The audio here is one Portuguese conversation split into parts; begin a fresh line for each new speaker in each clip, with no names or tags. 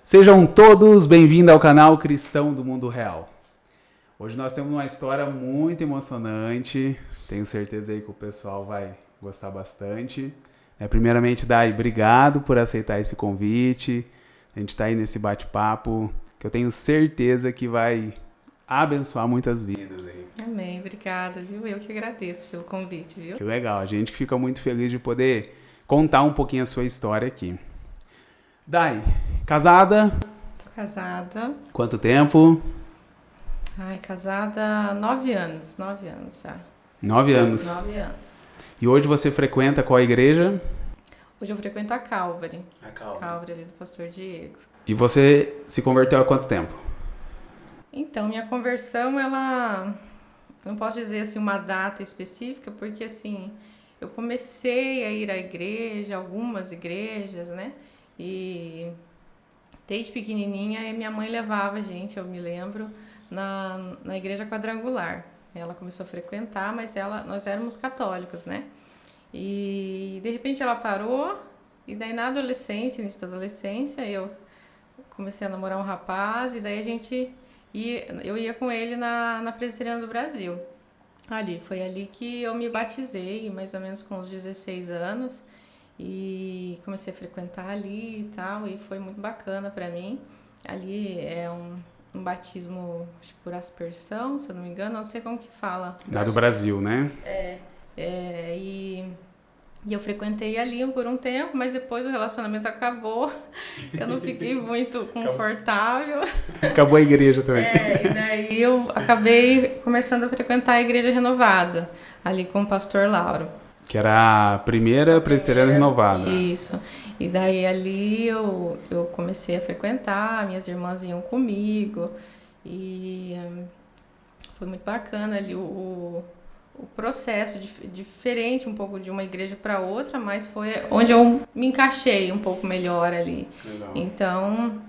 Sejam todos bem-vindos ao canal Cristão do Mundo Real. Hoje nós temos uma história muito emocionante, tenho certeza aí que o pessoal vai gostar bastante. Primeiramente, Dai, obrigado por aceitar esse convite, a gente está aí nesse bate-papo, que eu tenho certeza que vai abençoar muitas vidas aí.
Amém, obrigada, viu? Eu que agradeço pelo convite, viu?
Que legal, a gente que fica muito feliz de poder contar um pouquinho a sua história aqui. Dai, casada?
Tô casada.
Quanto tempo?
Casada há 9 anos já.
9 anos.
9 anos.
E hoje você frequenta qual igreja?
Hoje eu frequento a Calvary.
A Calvary.
Calvary ali do pastor Diego.
E você se converteu há quanto tempo?
Então, minha conversão, ela... Não posso dizer, assim, uma data específica, porque, assim, eu comecei a ir à igreja, algumas igrejas, né? E desde pequenininha, minha mãe levava a gente, eu me lembro, na igreja quadrangular. Ela começou a frequentar, mas nós éramos católicos, né? E, de repente, ela parou, e daí na adolescência, início da adolescência, eu comecei a namorar um rapaz, e daí eu ia com ele na Presbiteriana do Brasil. Foi ali que eu me batizei, mais ou menos com uns 16 anos, e comecei a frequentar ali e tal, e foi muito bacana pra mim. Ali é um batismo, acho que por aspersão, se eu não me engano, não sei como que fala.
Lá do Brasil, né?
E eu frequentei ali por um tempo, mas depois o relacionamento acabou, eu não fiquei muito confortável.
Acabou a igreja também.
E daí eu acabei começando a frequentar a Igreja Renovada, ali com o pastor Lauro.
Que era a primeira presbiteriana renovada.
Isso. E daí ali eu comecei a frequentar, minhas irmãs iam comigo, e foi muito bacana ali o processo diferente um pouco de uma igreja para outra, mas foi onde eu me encaixei um pouco melhor ali.
Legal.
Então,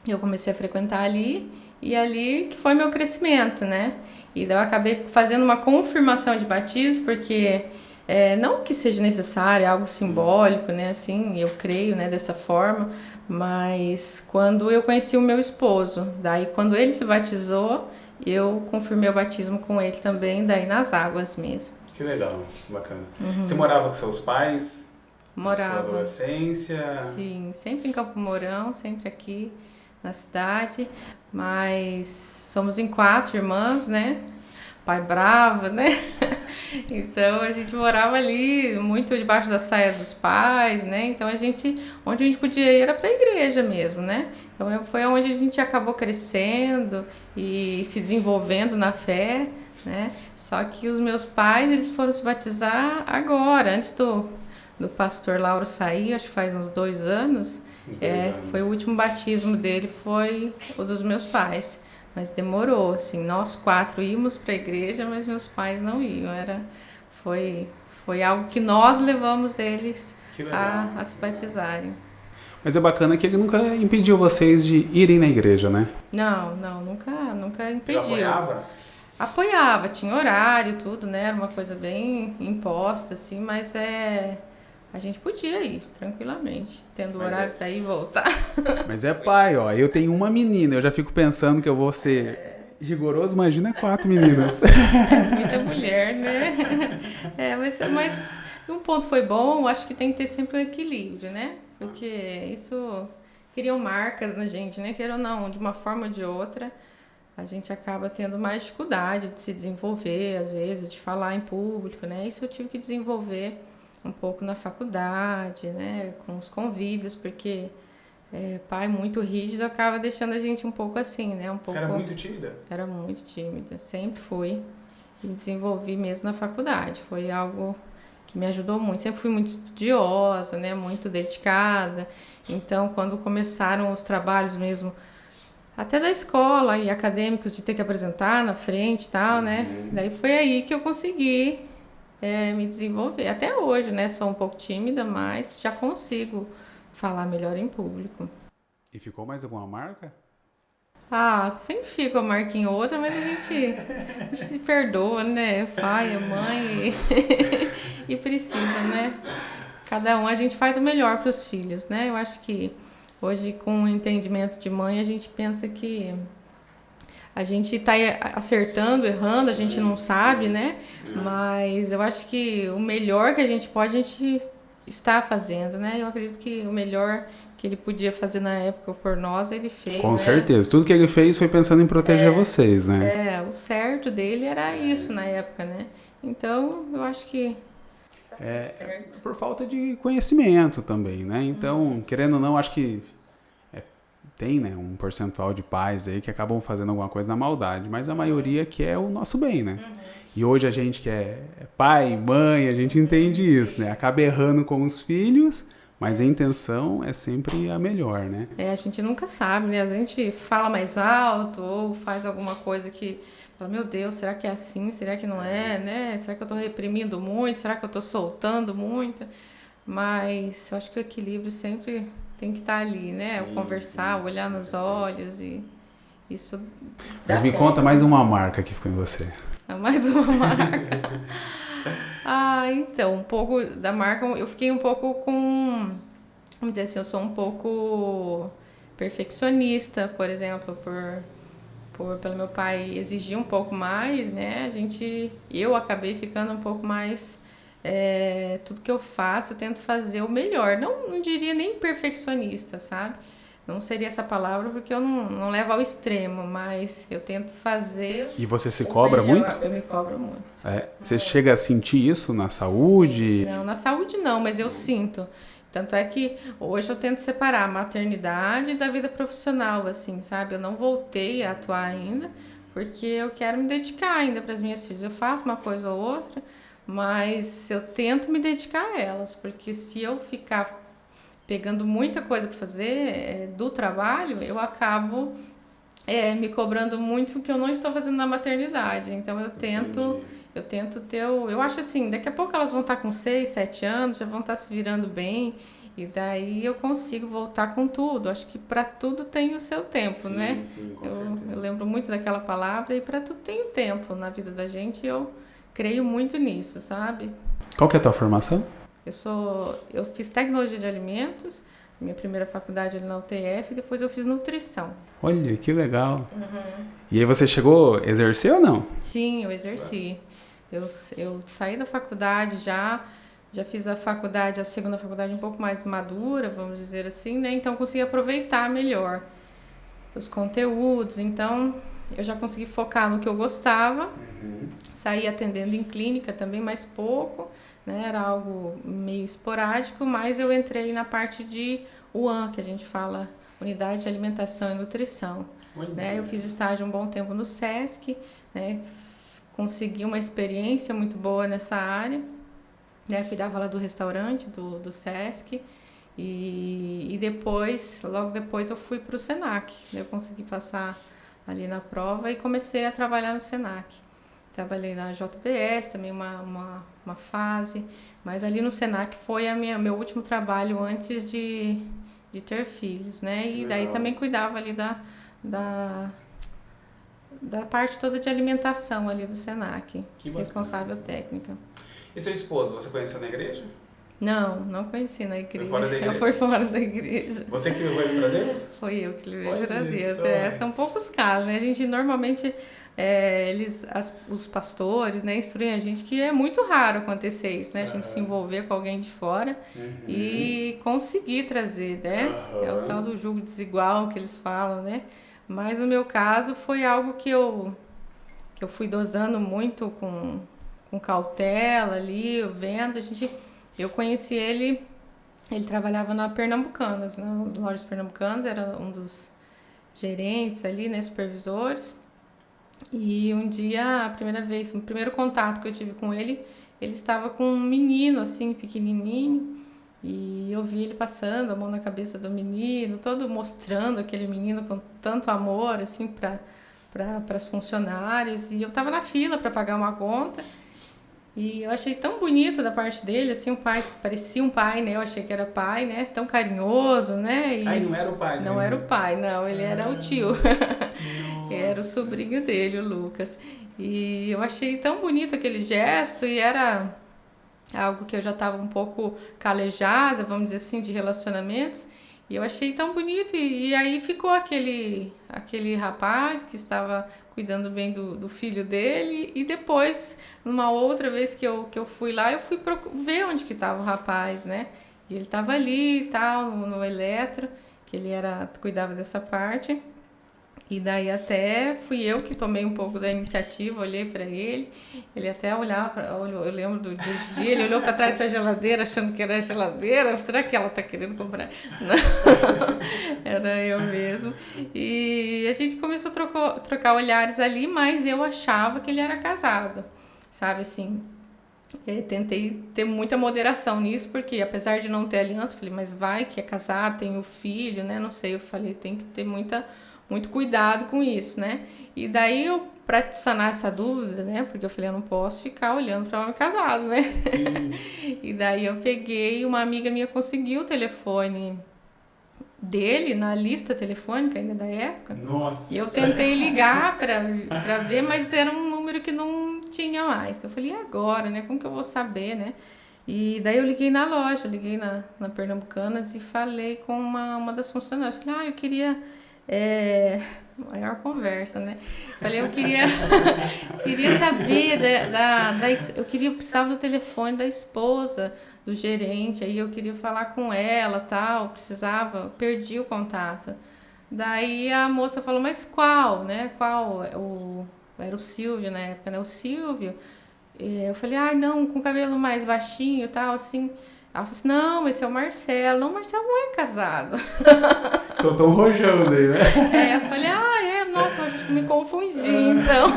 eu comecei a frequentar ali, e ali que foi meu crescimento, né? E daí eu acabei fazendo uma confirmação de batismo, porque não que seja necessário, é algo simbólico, né? Assim, eu creio, né, dessa forma, mas quando eu conheci o meu esposo, daí quando ele se batizou, eu confirmei o batismo com ele também, daí nas águas mesmo.
Que legal, bacana. Uhum. Você morava com seus pais?
Morava.
Na sua adolescência?
Sim, sempre em Campo Mourão, sempre aqui na cidade, mas somos em 4 irmãs, né? Pai bravo, né? Então a gente morava ali, muito debaixo da saia dos pais, né? Então onde a gente podia ir era para a igreja mesmo, né? Então foi onde a gente acabou crescendo e se desenvolvendo na fé, né? Só que os meus pais, eles foram se batizar agora, antes do pastor Lauro sair, acho que faz uns 2 anos. Foi o último batismo dele, foi o dos meus pais. Mas demorou, assim, nós 4 íamos para a igreja, mas meus pais não iam. Foi algo que nós levamos eles a se batizarem.
Mas é bacana que ele nunca impediu vocês de irem na igreja, né?
Não, nunca impediu.
Ele apoiava?
Apoiava, tinha horário, tudo, né? Era uma coisa bem imposta, assim, mas a gente podia ir tranquilamente, tendo horário para ir e voltar.
Mas é pai, ó. Eu tenho uma menina, eu já fico pensando que eu vou ser rigoroso, imagina 4 meninas.
Muita mulher, né? Mas num ponto foi bom, acho que tem que ter sempre um equilíbrio, né? Porque isso criam marcas na gente, né? Queira ou não, de uma forma ou de outra, a gente acaba tendo mais dificuldade de se desenvolver, às vezes, de falar em público, né? Isso eu tive que desenvolver um pouco na faculdade, né, com os convívios, porque pai muito rígido acaba deixando a gente um pouco assim, né, um pouco...
Você era muito tímida?
Era muito tímida, sempre fui, e me desenvolvi mesmo na faculdade, foi algo que me ajudou muito, sempre fui muito estudiosa, né, muito dedicada, então quando começaram os trabalhos mesmo, até da escola e acadêmicos, de ter que apresentar na frente e tal, né, daí foi aí que eu consegui me desenvolver. Até hoje, né? Sou um pouco tímida, mas já consigo falar melhor em público.
E ficou mais alguma marca?
Sempre fica uma marca em outra, mas a gente se perdoa, né? Pai, a mãe e precisa, né? Cada um, a gente faz o melhor para os filhos, né? Eu acho que Hoje, com o entendimento de mãe, a gente pensa que a gente está acertando, errando, a gente não sabe, né? Mas eu acho que o melhor que a gente pode, a gente está fazendo, né? Eu acredito que o melhor que ele podia fazer na época por nós, ele fez.
Com certeza. Tudo que ele fez foi pensando em proteger vocês, né?
O certo dele era isso na época, né? Então, eu acho que
por falta de conhecimento também, né? Então, querendo ou não, acho que tem, né, um percentual de pais aí que acabam fazendo alguma coisa na maldade, mas a maioria quer o nosso bem, né? E hoje a gente que é pai, mãe, a gente entende isso, né? Acaba errando com os filhos, mas a intenção é sempre a melhor, né?
a gente nunca sabe, né? A gente fala mais alto ou faz alguma coisa que fala, meu Deus, será que é assim? Será que não é, né? Será que eu tô reprimindo muito? Será que eu tô soltando muito? Mas eu acho que o equilíbrio sempre tem que estar ali, né? O conversar, o olhar nos olhos e isso
Mas me conta mais uma marca que ficou em você.
Mais uma marca. Então, um pouco da marca, eu fiquei um pouco com, vamos dizer assim, eu sou um pouco perfeccionista, por exemplo, pelo meu pai exigir um pouco mais, né? Eu acabei ficando um pouco mais, tudo que eu faço, eu tento fazer o melhor. Não diria nem perfeccionista, sabe? Não seria essa palavra porque eu não levo ao extremo, mas eu tento fazer.
E você se cobra muito?
Eu me cobro muito.
Você chega a sentir isso na saúde?
Não, na saúde não, mas eu sinto. Tanto é que hoje eu tento separar a maternidade da vida profissional, assim, sabe? Eu não voltei a atuar ainda, porque eu quero me dedicar ainda para as minhas filhas. Eu faço uma coisa ou outra, mas eu tento me dedicar a elas, porque se eu ficar pegando muita coisa para fazer do trabalho, eu acabo me cobrando muito o que eu não estou fazendo na maternidade. Então eu tento ter eu acho assim, daqui a pouco elas vão estar com 6, 7 anos, já vão estar se virando bem, e daí eu consigo voltar com tudo. Acho que para tudo tem o seu tempo, né?
Sim, com
eu lembro muito daquela palavra, e para tudo tem o tempo na vida da gente, e eu creio muito nisso, sabe?
Qual que é a tua formação?
Eu fiz tecnologia de alimentos, minha primeira faculdade ali na UTF, depois eu fiz nutrição.
Olha, que legal. E aí você chegou a exercer ou não?
Sim, eu exerci. Eu saí da faculdade já fiz a segunda faculdade um pouco mais madura, vamos dizer assim, né? Então consegui aproveitar melhor os conteúdos. Então eu já consegui focar no que eu gostava. Saí atendendo em clínica também, mais pouco, né? Era algo meio esporádico, mas eu entrei na parte de UAN, que a gente fala, Unidade de Alimentação e Nutrição. Né? Eu fiz estágio um bom tempo no SESC, né? Consegui uma experiência muito boa nessa área, né? Cuidava lá do restaurante, do SESC, e depois, logo depois eu fui para o SENAC, né? Eu consegui passar ali na prova e comecei a trabalhar no SENAC. Trabalhei na JBS também uma fase, mas ali no SENAC foi meu último trabalho antes de ter filhos, né? E daí também cuidava ali da parte toda de alimentação ali do SENAC, responsável técnica.
E seu esposo, você conheceu na igreja?
Não conheci na igreja.
Foi fora da igreja?
Foi fora da igreja.
Você que levou ele para Deus?
Foi eu que levei para Deus. São poucos casos, né? A gente normalmente, os pastores, né, instruem a gente que é muito raro acontecer isso, né? A gente se envolver com alguém de fora e conseguir trazer, né? É o tal do julgo desigual que eles falam, né? Mas no meu caso foi algo que eu fui dosando muito com cautela ali, vendo. Eu conheci ele trabalhava na Pernambucanas, nas lojas Pernambucanas, era um dos gerentes ali, né, supervisores. E um dia, o primeiro contato que eu tive com ele estava com um menino assim, pequenininho, e eu vi ele passando a mão na cabeça do menino, todo mostrando aquele menino com tanto amor assim para as funcionárias, e eu estava na fila para pagar uma conta. E eu achei tão bonito da parte dele, assim, o pai, parecia um pai, né? Eu achei que era pai, né? Tão carinhoso, né?
E não era o pai, né?
Não era o pai, não. Ele era o tio. Era o sobrinho dele, o Lucas. E eu achei tão bonito aquele gesto, e era algo que eu já estava um pouco calejada, vamos dizer assim, de relacionamentos. E eu achei tão bonito. E aí ficou aquele rapaz que estava cuidando bem do filho dele. E depois, numa outra vez que eu fui lá, eu fui ver onde que estava o rapaz, né? E ele estava ali e tal, no eletro, que ele cuidava dessa parte. E daí até fui eu que tomei um pouco da iniciativa, olhei para ele, ele até olhava, eu lembro dos dias, ele olhou para trás para a geladeira achando que era a geladeira, será que ela tá querendo comprar? Não, era eu mesmo. E a gente começou a trocar olhares ali, mas eu achava que ele era casado, sabe assim. Tentei ter muita moderação nisso, porque apesar de não ter aliança, eu falei, mas vai que é casado, tem o filho, né? Não sei, eu falei, tem que ter muito cuidado com isso, né? E daí pra sanar essa dúvida, né? Porque eu falei, eu não posso ficar olhando para homem casado, né? E daí eu peguei, uma amiga minha conseguiu o telefone dele na lista telefônica ainda da época.
Nossa!
E eu tentei ligar para ver, mas era um número que não tinha mais. Então eu falei, e agora, né? Como que eu vou saber, né? E daí eu liguei na loja, liguei na Pernambucanas e falei com uma das funcionárias. Falei, eu queria... maior conversa, né? Falei, eu queria saber eu precisava do telefone da esposa do gerente, aí eu queria falar com ela, tal, perdi o contato. Daí a moça falou, mas qual, né? Era o Silvio na época, né? O Silvio. Eu falei, não, com cabelo mais baixinho, tal, assim. Ela falou assim, não, esse é o Marcelo. Não, o Marcelo não é casado.
Tô tão rojando aí, né?
Eu falei, nossa, eu acho que me confundi, então.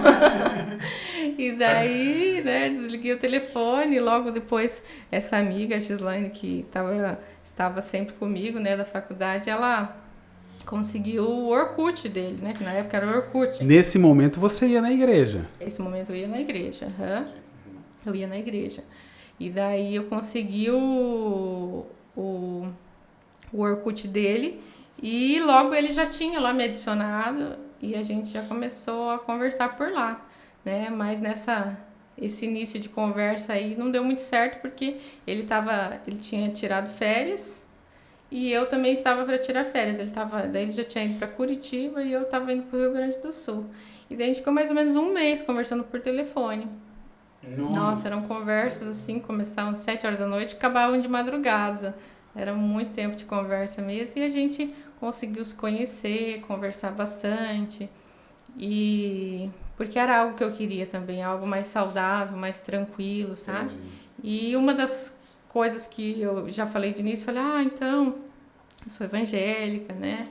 E daí, né, desliguei o telefone e logo depois essa amiga, a Gislaine, que estava sempre comigo, né, da faculdade, ela conseguiu o Orkut dele, né, que na época era o Orkut.
Nesse momento você ia na igreja?
Nesse momento eu ia na igreja, eu ia na igreja. E daí eu consegui o Orkut dele e logo ele já tinha lá me adicionado e a gente já começou a conversar por lá, né? Mas esse início de conversa aí não deu muito certo porque ele tinha tirado férias e eu também estava para tirar férias. Daí ele já tinha ido para Curitiba e eu estava indo para o Rio Grande do Sul. E daí a gente ficou mais ou menos um mês conversando por telefone. Nossa, eram conversas assim, começavam às 7 horas da noite e acabavam de madrugada. Era muito tempo de conversa mesmo e a gente conseguiu se conhecer, conversar bastante. E porque era algo que eu queria também, algo mais saudável, mais tranquilo, sabe? E uma das coisas que eu já falei de início, falei, então, eu sou evangélica, né?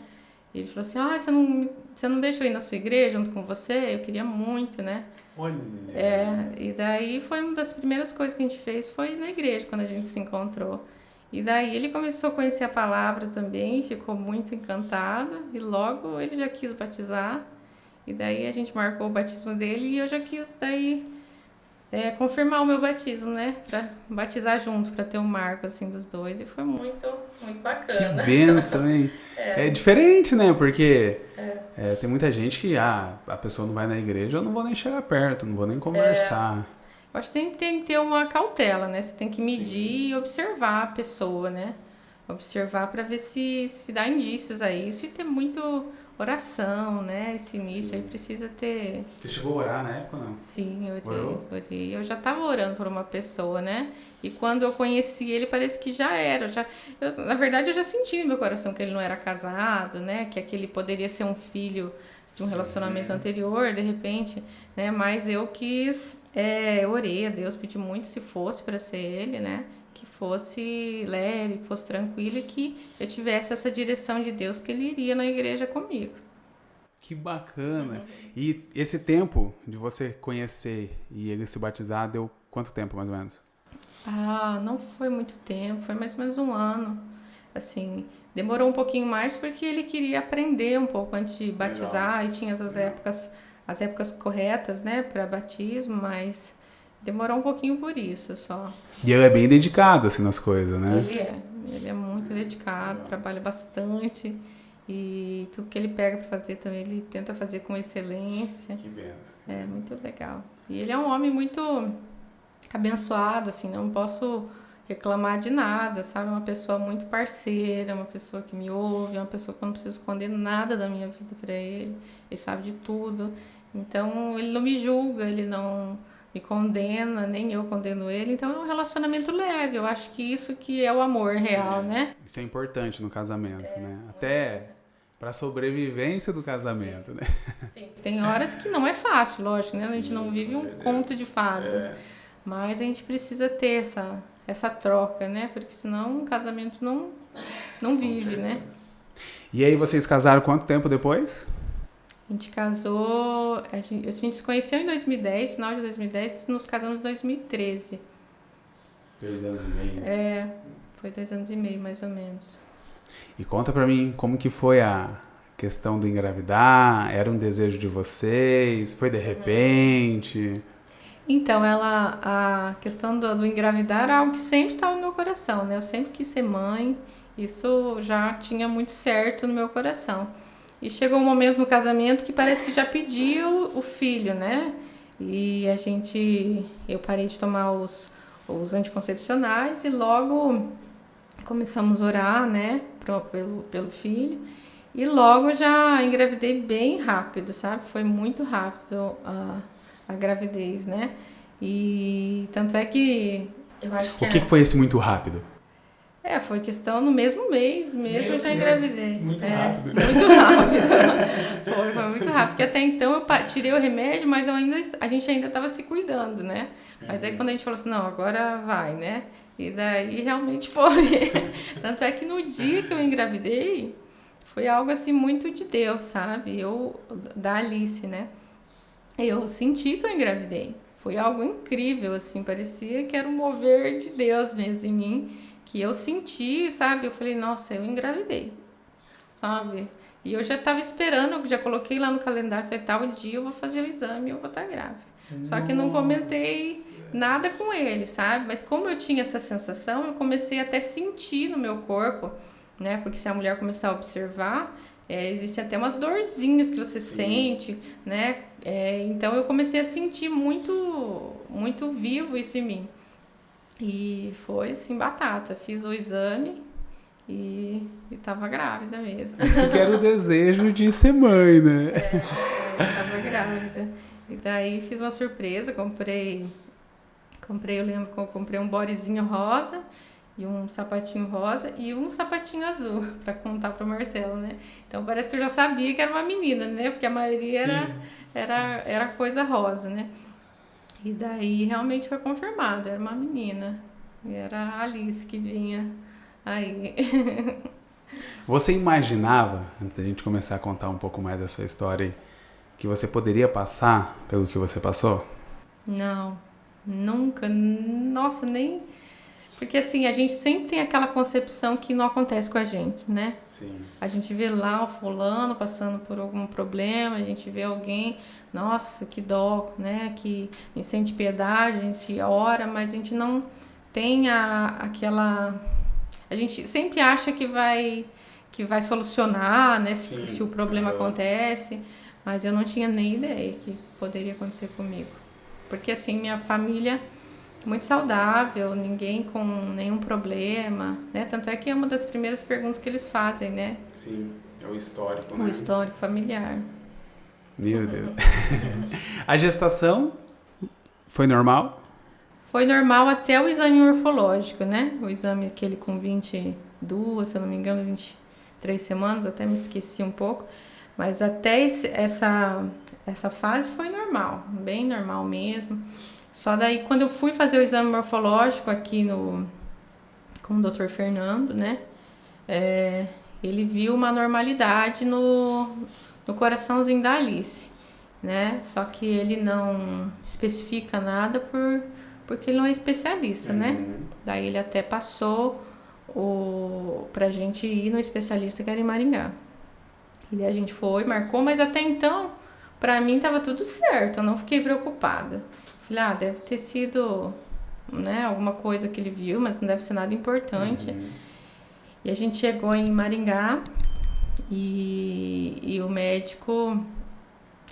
E ele falou assim, você não deixa eu ir na sua igreja junto com você? Eu queria muito, né?
Olha.
E daí foi uma das primeiras coisas que a gente fez, foi na igreja, quando a gente se encontrou. E daí ele começou a conhecer a palavra também, ficou muito encantado, e logo ele já quis batizar. E daí a gente marcou o batismo dele e eu já quis daí confirmar o meu batismo, né? Pra batizar junto, pra ter um marco assim dos dois. E foi muito, muito bacana.
Que bênção, hein? É diferente, né? Porque tem muita gente que a pessoa não vai na igreja, eu não vou nem chegar perto, não vou nem conversar.
Eu acho que tem que ter uma cautela, né? Você tem que medir e observar a pessoa, né? Observar para ver se dá indícios a isso e ter muito oração, né? Esse início aí precisa ter...
Você chegou a orar na época ou não?
Sim, eu orei. Eu já estava orando por uma pessoa, né? E quando eu conheci ele, parece que já era. Na verdade, eu já senti no meu coração que ele não era casado, né? Que aquele poderia ser um filho de um relacionamento anterior, de repente, né? Mas eu orei a Deus, pedi muito se fosse para ser ele, né? Que fosse leve, que fosse tranquilo e que eu tivesse essa direção de Deus que ele iria na igreja comigo.
Que bacana. E esse tempo de você conhecer e ele se batizar deu quanto tempo, mais ou menos?
Não foi muito tempo, foi mais ou menos um ano. Assim, demorou um pouquinho mais porque ele queria aprender um pouco antes de batizar. Legal. E tinha as épocas corretas, né, para batismo, mas demorou um pouquinho por isso só.
E ele é bem dedicado, assim, nas coisas, né?
Ele é muito dedicado, trabalha bastante e tudo que ele pega para fazer também ele tenta fazer com excelência.
Que benção.
É muito legal. E ele é um homem muito abençoado, assim, não posso reclamar de nada, sabe? Uma pessoa muito parceira, uma pessoa que me ouve, uma pessoa que eu não preciso esconder nada da minha vida para ele. Ele sabe de tudo. Então, ele não me julga, ele não me condena, nem eu condeno ele. Então, é um relacionamento leve. Eu acho que isso que é o amor real, né?
Isso é importante no casamento, né? Até para a sobrevivência do casamento, né?
Sim. Tem horas que não é fácil, lógico, né? A gente não vive um conto de fadas. Mas a gente precisa ter essa troca, né? Porque senão o casamento não vive, né?
E aí vocês casaram quanto tempo depois?
A gente casou... A gente se conheceu em 2010, final de 2010, nos casamos em 2013.
2 anos e meio.
Foi 2 anos e meio, mais ou menos.
E conta pra mim como que foi a questão do engravidar, era um desejo de vocês, foi de repente...
Então, a questão do engravidar era algo que sempre estava no meu coração, né? Eu sempre quis ser mãe, isso já tinha muito certo no meu coração. E chegou um momento no casamento que parece que já pedia o filho, né? E eu parei de tomar os anticoncepcionais e logo começamos a orar, né? Pelo filho. E logo já engravidei bem rápido, sabe? Foi muito rápido a gravidez, né? E tanto é que eu acho que...
O que foi esse muito rápido?
Foi questão no mesmo mês mesmo eu já engravidei.
Muito rápido.
Muito rápido. Foi muito rápido. Porque até então eu tirei o remédio, mas a gente ainda estava se cuidando, né? Mas aí quando a gente falou assim, não, agora vai, né? E daí realmente foi. Tanto é que no dia que eu engravidei, foi algo assim muito de Deus, sabe? Da Alice, né? Eu senti que eu engravidei. Foi algo incrível, assim, parecia que era um mover de Deus mesmo em mim, que eu senti, sabe? Eu falei, nossa, eu engravidei, sabe? E eu já estava esperando, eu já coloquei lá no calendário, falei, tal dia eu vou fazer o exame e eu vou estar grávida. Só que não comentei nada com ele, sabe? Mas como eu tinha essa sensação, eu comecei até a sentir no meu corpo, né? Porque se a mulher começar a observar, existem até umas dorzinhas que você sente, né? Então eu comecei a sentir muito, muito vivo isso em mim. E foi assim, batata. Fiz o exame e tava grávida mesmo.
Isso que era o desejo de ser mãe, né?
Tava grávida. E daí fiz uma surpresa, eu lembro que eu comprei um bodyzinho rosa e um sapatinho rosa e um sapatinho azul para contar pro Marcelo, né? Então parece que eu já sabia que era uma menina, né? Porque a maioria era coisa rosa, né? E daí realmente foi confirmado, era uma menina. E era a Alice que vinha aí.
Você imaginava, antes da gente começar a contar um pouco mais da sua história, que você poderia passar pelo que você passou?
Não, nunca. Nossa, nem... Porque assim, a gente sempre tem aquela concepção que não acontece com a gente, né?
Sim.
A gente vê lá o fulano passando por algum problema, a gente vê alguém, nossa, que dó, né? Que a gente sente piedade, a gente ora, mas a gente não tem aquela... A gente sempre acha que vai solucionar, né? Se o problema acontece, mas eu não tinha nem ideia que poderia acontecer comigo. Porque assim, minha família... muito saudável, ninguém com nenhum problema, né? Tanto é que é uma das primeiras perguntas que eles fazem, né?
Sim, é o histórico, né?
O histórico familiar.
Meu Deus. A gestação foi normal?
Foi normal até o exame morfológico, né? O exame aquele com 22, se eu não me engano, 23 semanas, até me esqueci um pouco. Mas até essa fase foi normal, bem normal mesmo. Só daí, quando eu fui fazer o exame morfológico aqui com o Dr. Fernando, né? Ele viu uma normalidade no coraçãozinho da Alice, né? Só que ele não especifica nada porque ele não é especialista, né? Daí ele até passou pra gente ir no especialista que era em Maringá. E daí a gente foi, marcou, mas até então, pra mim, tava tudo certo, eu não fiquei preocupada. Falei, deve ter sido, né, alguma coisa que ele viu, mas não deve ser nada importante. E a gente chegou em Maringá e o médico,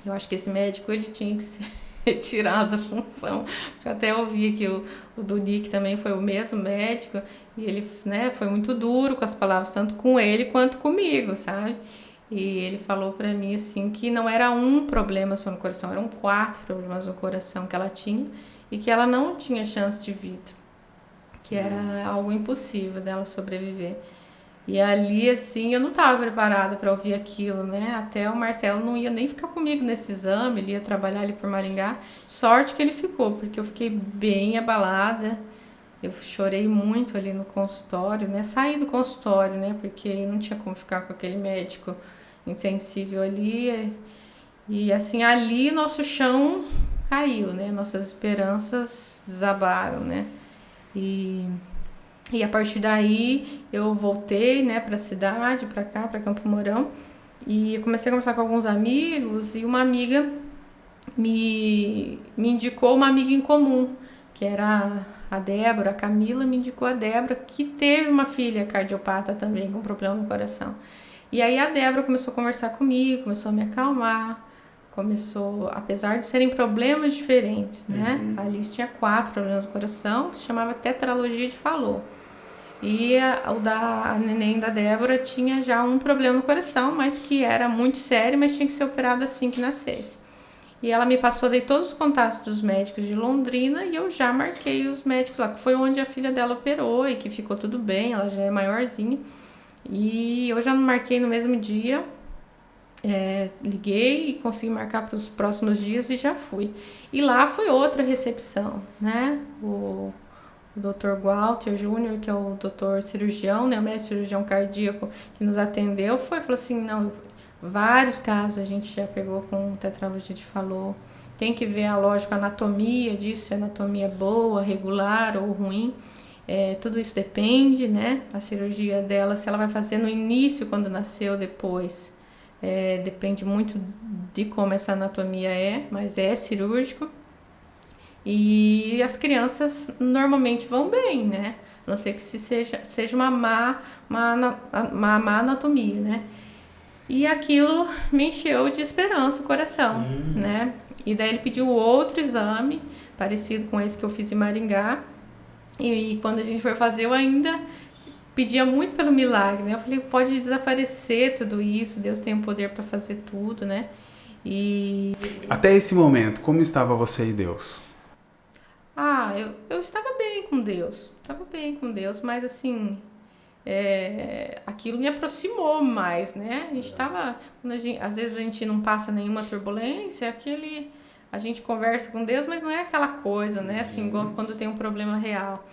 eu acho que esse médico, ele tinha que ser retirado a função. Eu até ouvi que o do Nick também foi o mesmo médico, e ele, né, foi muito duro com as palavras, tanto com ele quanto comigo, sabe? E ele falou pra mim, assim, que não era um problema só no coração, eram 4 problemas no coração que ela tinha, e que ela não tinha chance de vida, que era algo impossível dela sobreviver. E ali, assim, eu não estava preparada para ouvir aquilo, né? Até o Marcelo não ia nem ficar comigo nesse exame, ele ia trabalhar ali por Maringá. Sorte que ele ficou, porque eu fiquei bem abalada. Eu chorei muito ali no consultório, né? Saí do consultório, né? Porque não tinha como ficar com aquele médico insensível ali. E, assim, ali nosso chão caiu, né? Nossas esperanças desabaram, né? E a partir daí eu voltei, né, para a cidade, para cá, para Campo Mourão, e eu comecei a conversar com alguns amigos, e uma amiga me indicou uma amiga em comum, que era a Débora. A Camila me indicou a Débora, que teve uma filha cardiopata também, com problema no coração. E aí a Débora começou a conversar comigo, começou a me acalmar, começou, apesar de serem problemas diferentes, né? A Alice tinha 4 problemas no coração, que se chamava tetralogia de Fallot. E o da a neném da Débora tinha já um problema no coração, mas que era muito sério, mas tinha que ser operado assim que nascesse. E ela me passou, dei todos os contatos dos médicos de Londrina, e eu já marquei os médicos lá, que foi onde a filha dela operou e que ficou tudo bem, ela já é maiorzinha. E eu já não marquei no mesmo dia, liguei e consegui marcar para os próximos dias e já fui. E lá foi outra recepção, né? O Dr. Walter Júnior, que é o doutor cirurgião, né, o médico cirurgião cardíaco que nos atendeu, falou assim, não, vários casos a gente já pegou com tetralogia de Fallot, tem que ver a lógica, a anatomia disso, se a anatomia é boa, regular ou ruim, tudo isso depende, né, a cirurgia dela, se ela vai fazer no início, quando nasceu, depois, depende muito de como essa anatomia mas é cirúrgico. E as crianças normalmente vão bem, né? A não ser que seja uma má anatomia, né? E aquilo me encheu de esperança o coração, né? E daí ele pediu outro exame, parecido com esse que eu fiz em Maringá. E quando a gente foi fazer, eu ainda pedia muito pelo milagre, né? Eu falei, pode desaparecer tudo isso, Deus tem o poder para fazer tudo, né? E
até esse momento, como estava você e Deus?
Eu estava bem com Deus, mas assim, aquilo me aproximou mais, né? A gente estava, às vezes a gente não passa nenhuma turbulência, a gente conversa com Deus, mas não é aquela coisa, né? Assim, igual quando tem um problema real.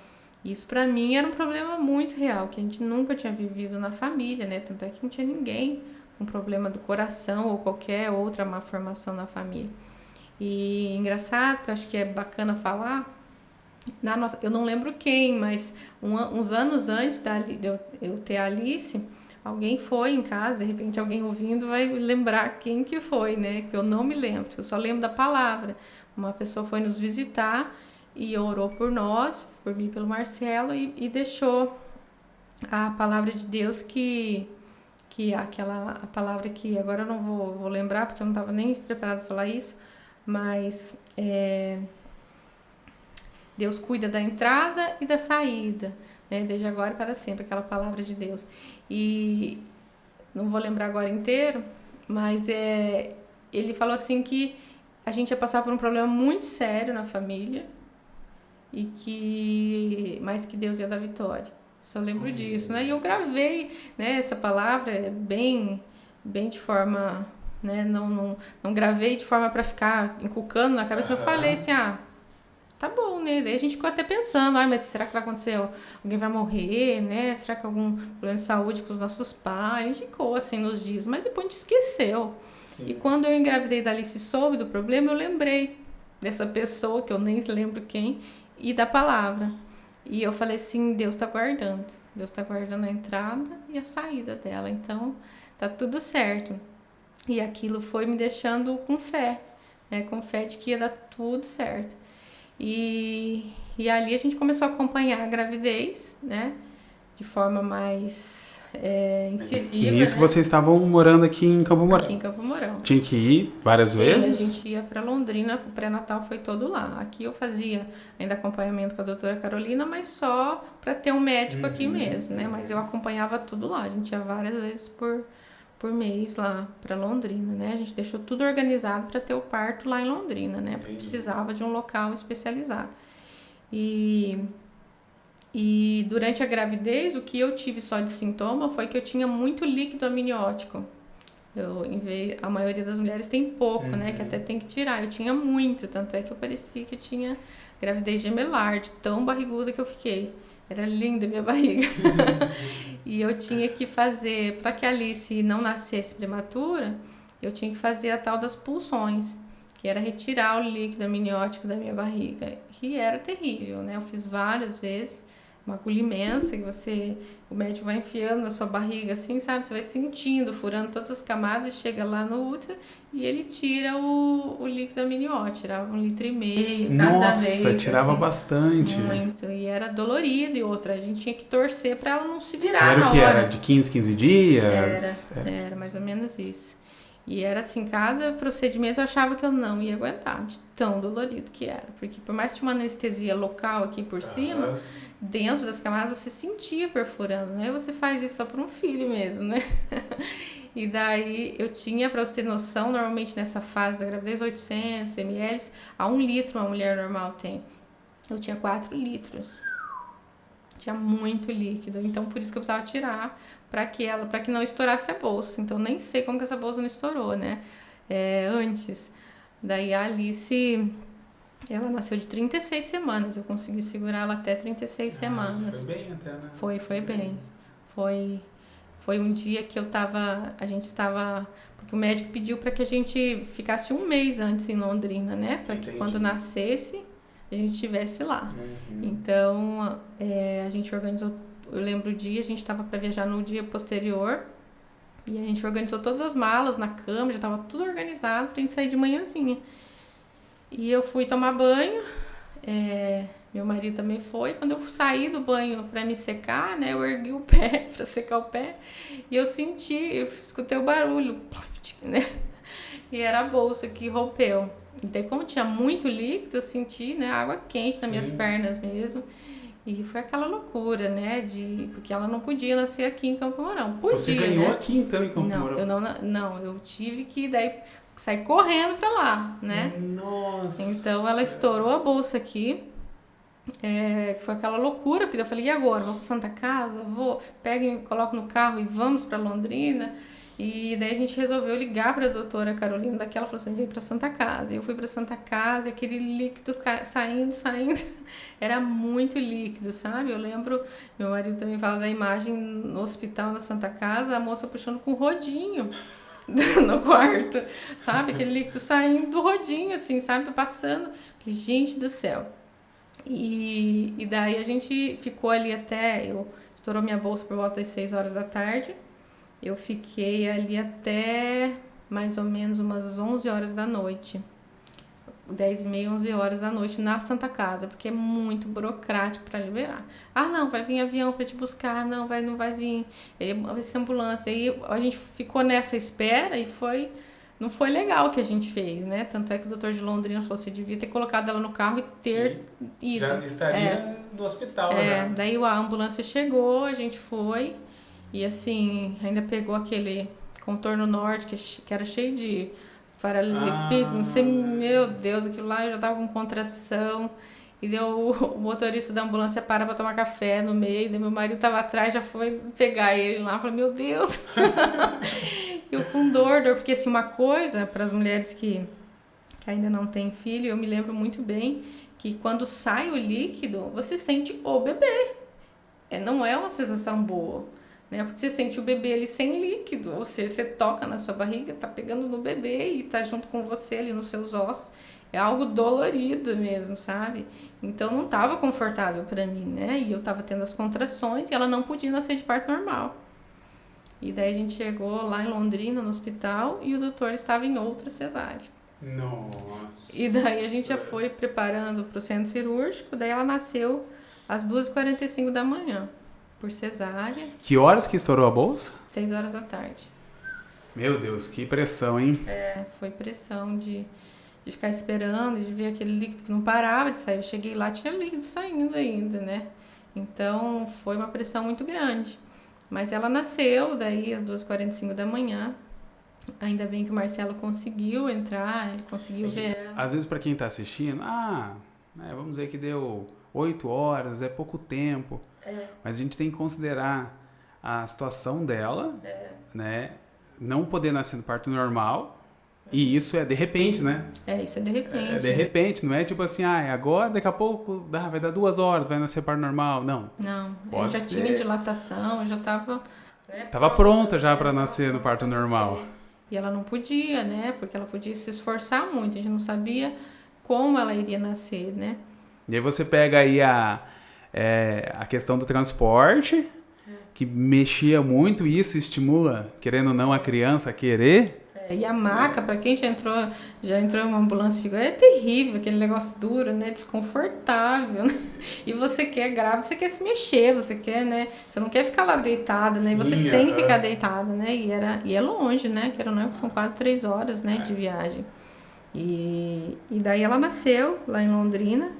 Isso para mim era um problema muito real, que a gente nunca tinha vivido na família, né? Tanto é que não tinha ninguém com problema do coração ou qualquer outra malformação na família. E engraçado, que eu acho que é bacana falar, eu não lembro quem, mas uns anos antes de eu ter a Alice, alguém foi em casa, de repente alguém ouvindo vai lembrar quem que foi, né? Que eu não me lembro, eu só lembro da palavra. Uma pessoa foi nos visitar e orou por nós, por mim e pelo Marcelo, e deixou a palavra de Deus a palavra que agora eu não vou lembrar, porque eu não estava nem preparada para falar isso, mas Deus cuida da entrada e da saída, né? Desde agora e para sempre, aquela palavra de Deus. E não vou lembrar agora inteiro, mas ele falou assim que a gente ia passar por um problema muito sério na família, mas que Deus ia dar vitória. Só lembro disso, né? E eu gravei, né, essa palavra bem de forma, né, não gravei de forma para ficar encucando na cabeça. Eu falei assim, tá bom, né? Daí a gente ficou até pensando, mas será que vai acontecer? Alguém vai morrer, né? Será que algum problema de saúde com os nossos pais? A gente ficou assim nos dias, mas depois a gente esqueceu. Sim. E quando eu engravidei da Alice e soube do problema, eu lembrei dessa pessoa, que eu nem lembro quem, e da palavra. E eu falei assim, Deus tá guardando. Deus tá guardando a entrada e a saída dela. Então, tá tudo certo. E aquilo foi me deixando com fé, né? Com fé de que ia dar tudo certo. E ali a gente começou a acompanhar a gravidez, né? de forma mais incisiva.
E nisso
né?
vocês estavam morando aqui em Campo Mourão?
Aqui em Campo Mourão.
Tinha que ir várias vezes?
A gente ia para Londrina, o pré-natal foi todo lá. Aqui eu fazia ainda acompanhamento com a doutora Carolina, mas só para ter um médico aqui mesmo, né? Mas eu acompanhava tudo lá. A gente ia várias vezes por mês lá para Londrina, né? A gente deixou tudo organizado para ter o parto lá em Londrina, né? Porque precisava de um local especializado. E durante a gravidez, o que eu tive só de sintoma foi que eu tinha muito líquido amniótico. A maioria das mulheres tem pouco, né? Que até tem que tirar. Eu tinha muito, tanto é que eu parecia que eu tinha gravidez gemelar, de tão barriguda que eu fiquei. Era linda a minha barriga. E eu tinha que fazer, para que a Alice não nascesse prematura, eu tinha que fazer a tal das pulsões, que era retirar o líquido amniótico da minha barriga, que era terrível, né? Eu fiz várias vezes, uma agulha imensa, que o médico vai enfiando na sua barriga assim, sabe? Você vai sentindo, furando todas as camadas, e chega lá no útero e ele tira o líquido amniótico, tirava 1,5 litro cada vez.
Nossa, tirava
assim,
bastante.
Muito, e era dolorido e outra, a gente tinha que torcer para ela não se virar
Era
na
o que?
hora.
Era de 15 dias?
Era mais ou menos isso. E era assim, cada procedimento eu achava que eu não ia aguentar, de tão dolorido que era. Porque por mais que tinha uma anestesia local aqui por cima, dentro das camadas você sentia perfurando, né? Você faz isso só por um filho mesmo, né? E daí eu tinha, pra você ter noção, normalmente nessa fase da gravidez, 800 ml a 1 litro uma mulher normal tem. Eu tinha 4 litros. Tinha muito líquido, então por isso que eu precisava tirar para que não estourasse a bolsa. Então nem sei como que essa bolsa não estourou, né? Antes. Daí a Alice, ela nasceu de 36 semanas, eu consegui segurar ela até 36 semanas.
Foi bem até, né?
Foi bem. Foi um dia que a gente estava, porque o médico pediu para que a gente ficasse 1 mês antes em Londrina, né? Para que quando nascesse a gente estivesse lá. Então, a gente organizou, eu lembro o dia, a gente estava para viajar no dia posterior, e a gente organizou todas as malas na cama, já estava tudo organizado pra gente sair de manhãzinha. E eu fui tomar banho, meu marido também foi. Quando eu saí do banho para me secar, né, eu ergui o pé para secar o pé, e eu escutei o barulho, né? E era a bolsa que rompeu. E daí, como tinha muito líquido, eu senti, né, água quente nas minhas pernas mesmo. E foi aquela loucura, né, porque ela não podia nascer aqui em Campo Mourão. Podia,
Você ganhou,
né?
aqui então em Campo Mourão?
Eu tive que daí sair correndo pra lá, né?
Nossa!
Então ela estourou a bolsa aqui. Foi aquela loucura, porque eu falei, e agora? Vou pra Santa Casa? Coloco no carro e vamos pra Londrina? E daí a gente resolveu ligar para a doutora Carolina daquela, falou assim, vem para Santa Casa. E eu fui para Santa Casa, aquele líquido saindo, era muito líquido, sabe? Eu lembro, meu marido também fala da imagem no hospital da Santa Casa, a moça puxando com o rodinho no quarto, sabe? Aquele líquido saindo do rodinho, assim, sabe? Passando. Falei, gente do céu. E daí a gente ficou ali estourou minha bolsa por volta das 6 horas da tarde. Eu fiquei ali até mais ou menos umas 11 horas da noite. 10h30, 11 horas da noite na Santa Casa, porque é muito burocrático para liberar. Ah, não, vai vir avião para te buscar, não vai vir, vai ser ambulância. Aí a gente ficou nessa espera e não foi legal o que a gente fez, né? Tanto é que o doutor de Londrina falou, você devia ter colocado ela no carro e ter ido.
Já estaria no hospital, já.
Daí a ambulância chegou, a gente foi. E assim, ainda pegou aquele contorno norte que era cheio de paralelepípedo, não sei, meu Deus, aquilo lá eu já tava com contração. E deu o motorista da ambulância para tomar café no meio, daí meu marido tava atrás, já foi pegar ele lá, falei, meu Deus. Eu com dor, porque assim, uma coisa para as mulheres que ainda não têm filho, eu me lembro muito bem que quando sai o líquido, você sente o bebê. Não é uma sensação boa. Né? Porque você sente o bebê ali sem líquido, ou seja, você toca na sua barriga, tá pegando no bebê e tá junto com você ali nos seus ossos. É algo dolorido mesmo, sabe? Então não tava confortável para mim, né? E eu tava tendo as contrações e ela não podia nascer de parto normal. E daí a gente chegou lá em Londrina, no hospital, e o doutor estava em outra cesárea.
Nossa!
E daí a gente já foi preparando para o centro cirúrgico, daí ela nasceu às 2h45 da manhã. por cesárea.
Que horas que estourou a bolsa?
6 horas da tarde.
Meu Deus, que pressão, hein?
Foi pressão de ficar esperando, de ver aquele líquido que não parava de sair. Eu cheguei lá, tinha líquido saindo ainda, né? Então, foi uma pressão muito grande. Mas ela nasceu, daí, às 2h45 da manhã. Ainda bem que o Marcelo conseguiu entrar, ele conseguiu ver ela.
Às vezes, para quem tá assistindo, vamos dizer que deu 8 horas, é pouco tempo. Mas a gente tem que considerar a situação dela, né? Não poder nascer no parto normal. E isso é de repente, né?
Isso é de repente.
É de repente, não é tipo assim, agora, daqui a pouco, vai dar 2 horas, vai nascer parto normal. Não.
Não, eu já tinha dilatação, eu já tava...
Tava pronta já para nascer no parto normal.
E ela não podia, né? Porque ela podia se esforçar muito, a gente não sabia como ela iria nascer, né?
E aí você pega aí a questão do transporte, que mexia muito, e isso estimula, querendo ou não, a criança a querer.
E a maca, para quem já entrou em uma ambulância, é terrível, aquele negócio duro, né? Desconfortável, né? E você quer grávida, você quer se mexer, você quer, né? Você não quer ficar lá deitada, né? E você tem que ficar deitada, né? E é longe, né? Que são quase 3 horas, né? De viagem. E daí ela nasceu lá em Londrina.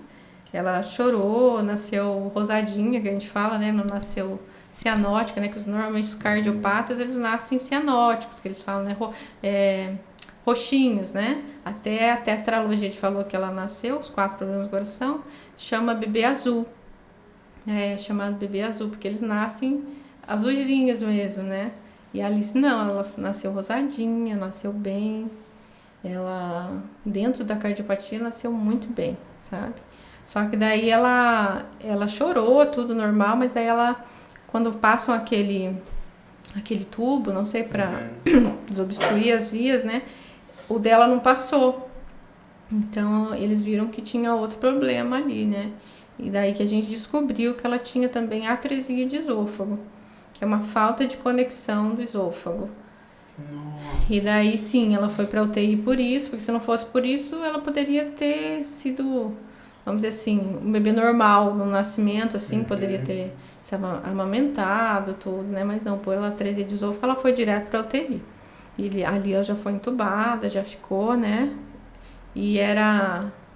Ela chorou, nasceu rosadinha, que a gente fala, né? Não nasceu cianótica, né? Que normalmente os cardiopatas, eles nascem cianóticos, que eles falam, né? Roxinhos, né? Até a tetralogia, a gente falou que ela nasceu, os 4 problemas do coração, chama bebê azul. É chamado bebê azul, porque eles nascem azulzinhos mesmo, né? E a Alice, não, ela nasceu rosadinha, nasceu bem. Ela, dentro da cardiopatia, nasceu muito bem, sabe? Só que daí ela chorou, tudo normal, mas daí ela, quando passam aquele tubo, não sei, para desobstruir as vias, né? O dela não passou. Então, eles viram que tinha outro problema ali, né? E daí que a gente descobriu que ela tinha também atresia de esôfago, que é uma falta de conexão do esôfago.
Nossa.
E daí, sim, ela foi para UTI por isso, porque se não fosse por isso, ela poderia ter sido, vamos dizer assim, um bebê normal no nascimento, assim, poderia ter se amamentado, tudo, né? Mas não, por ela atresia de esôfago, ela foi direto para UTI. E ali ela já foi entubada, já ficou, né? E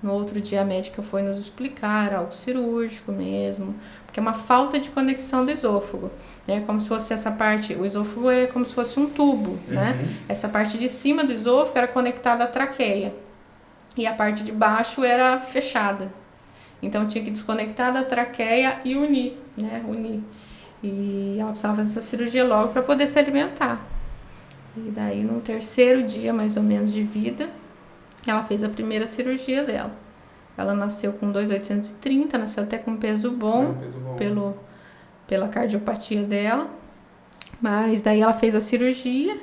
no outro dia a médica foi nos explicar, algo cirúrgico mesmo, porque é uma falta de conexão do esôfago, né? Como se fosse essa parte, o esôfago é como se fosse um tubo, né? Essa parte de cima do esôfago era conectada à traqueia e a parte de baixo era fechada. Então tinha que desconectar da traqueia e unir, né? E ela precisava fazer essa cirurgia logo para poder se alimentar. E daí no 3º dia, mais ou menos, de vida, ela fez a primeira cirurgia dela. Ela nasceu com 2.830, nasceu até com peso bom, pela cardiopatia dela. Mas daí ela fez a cirurgia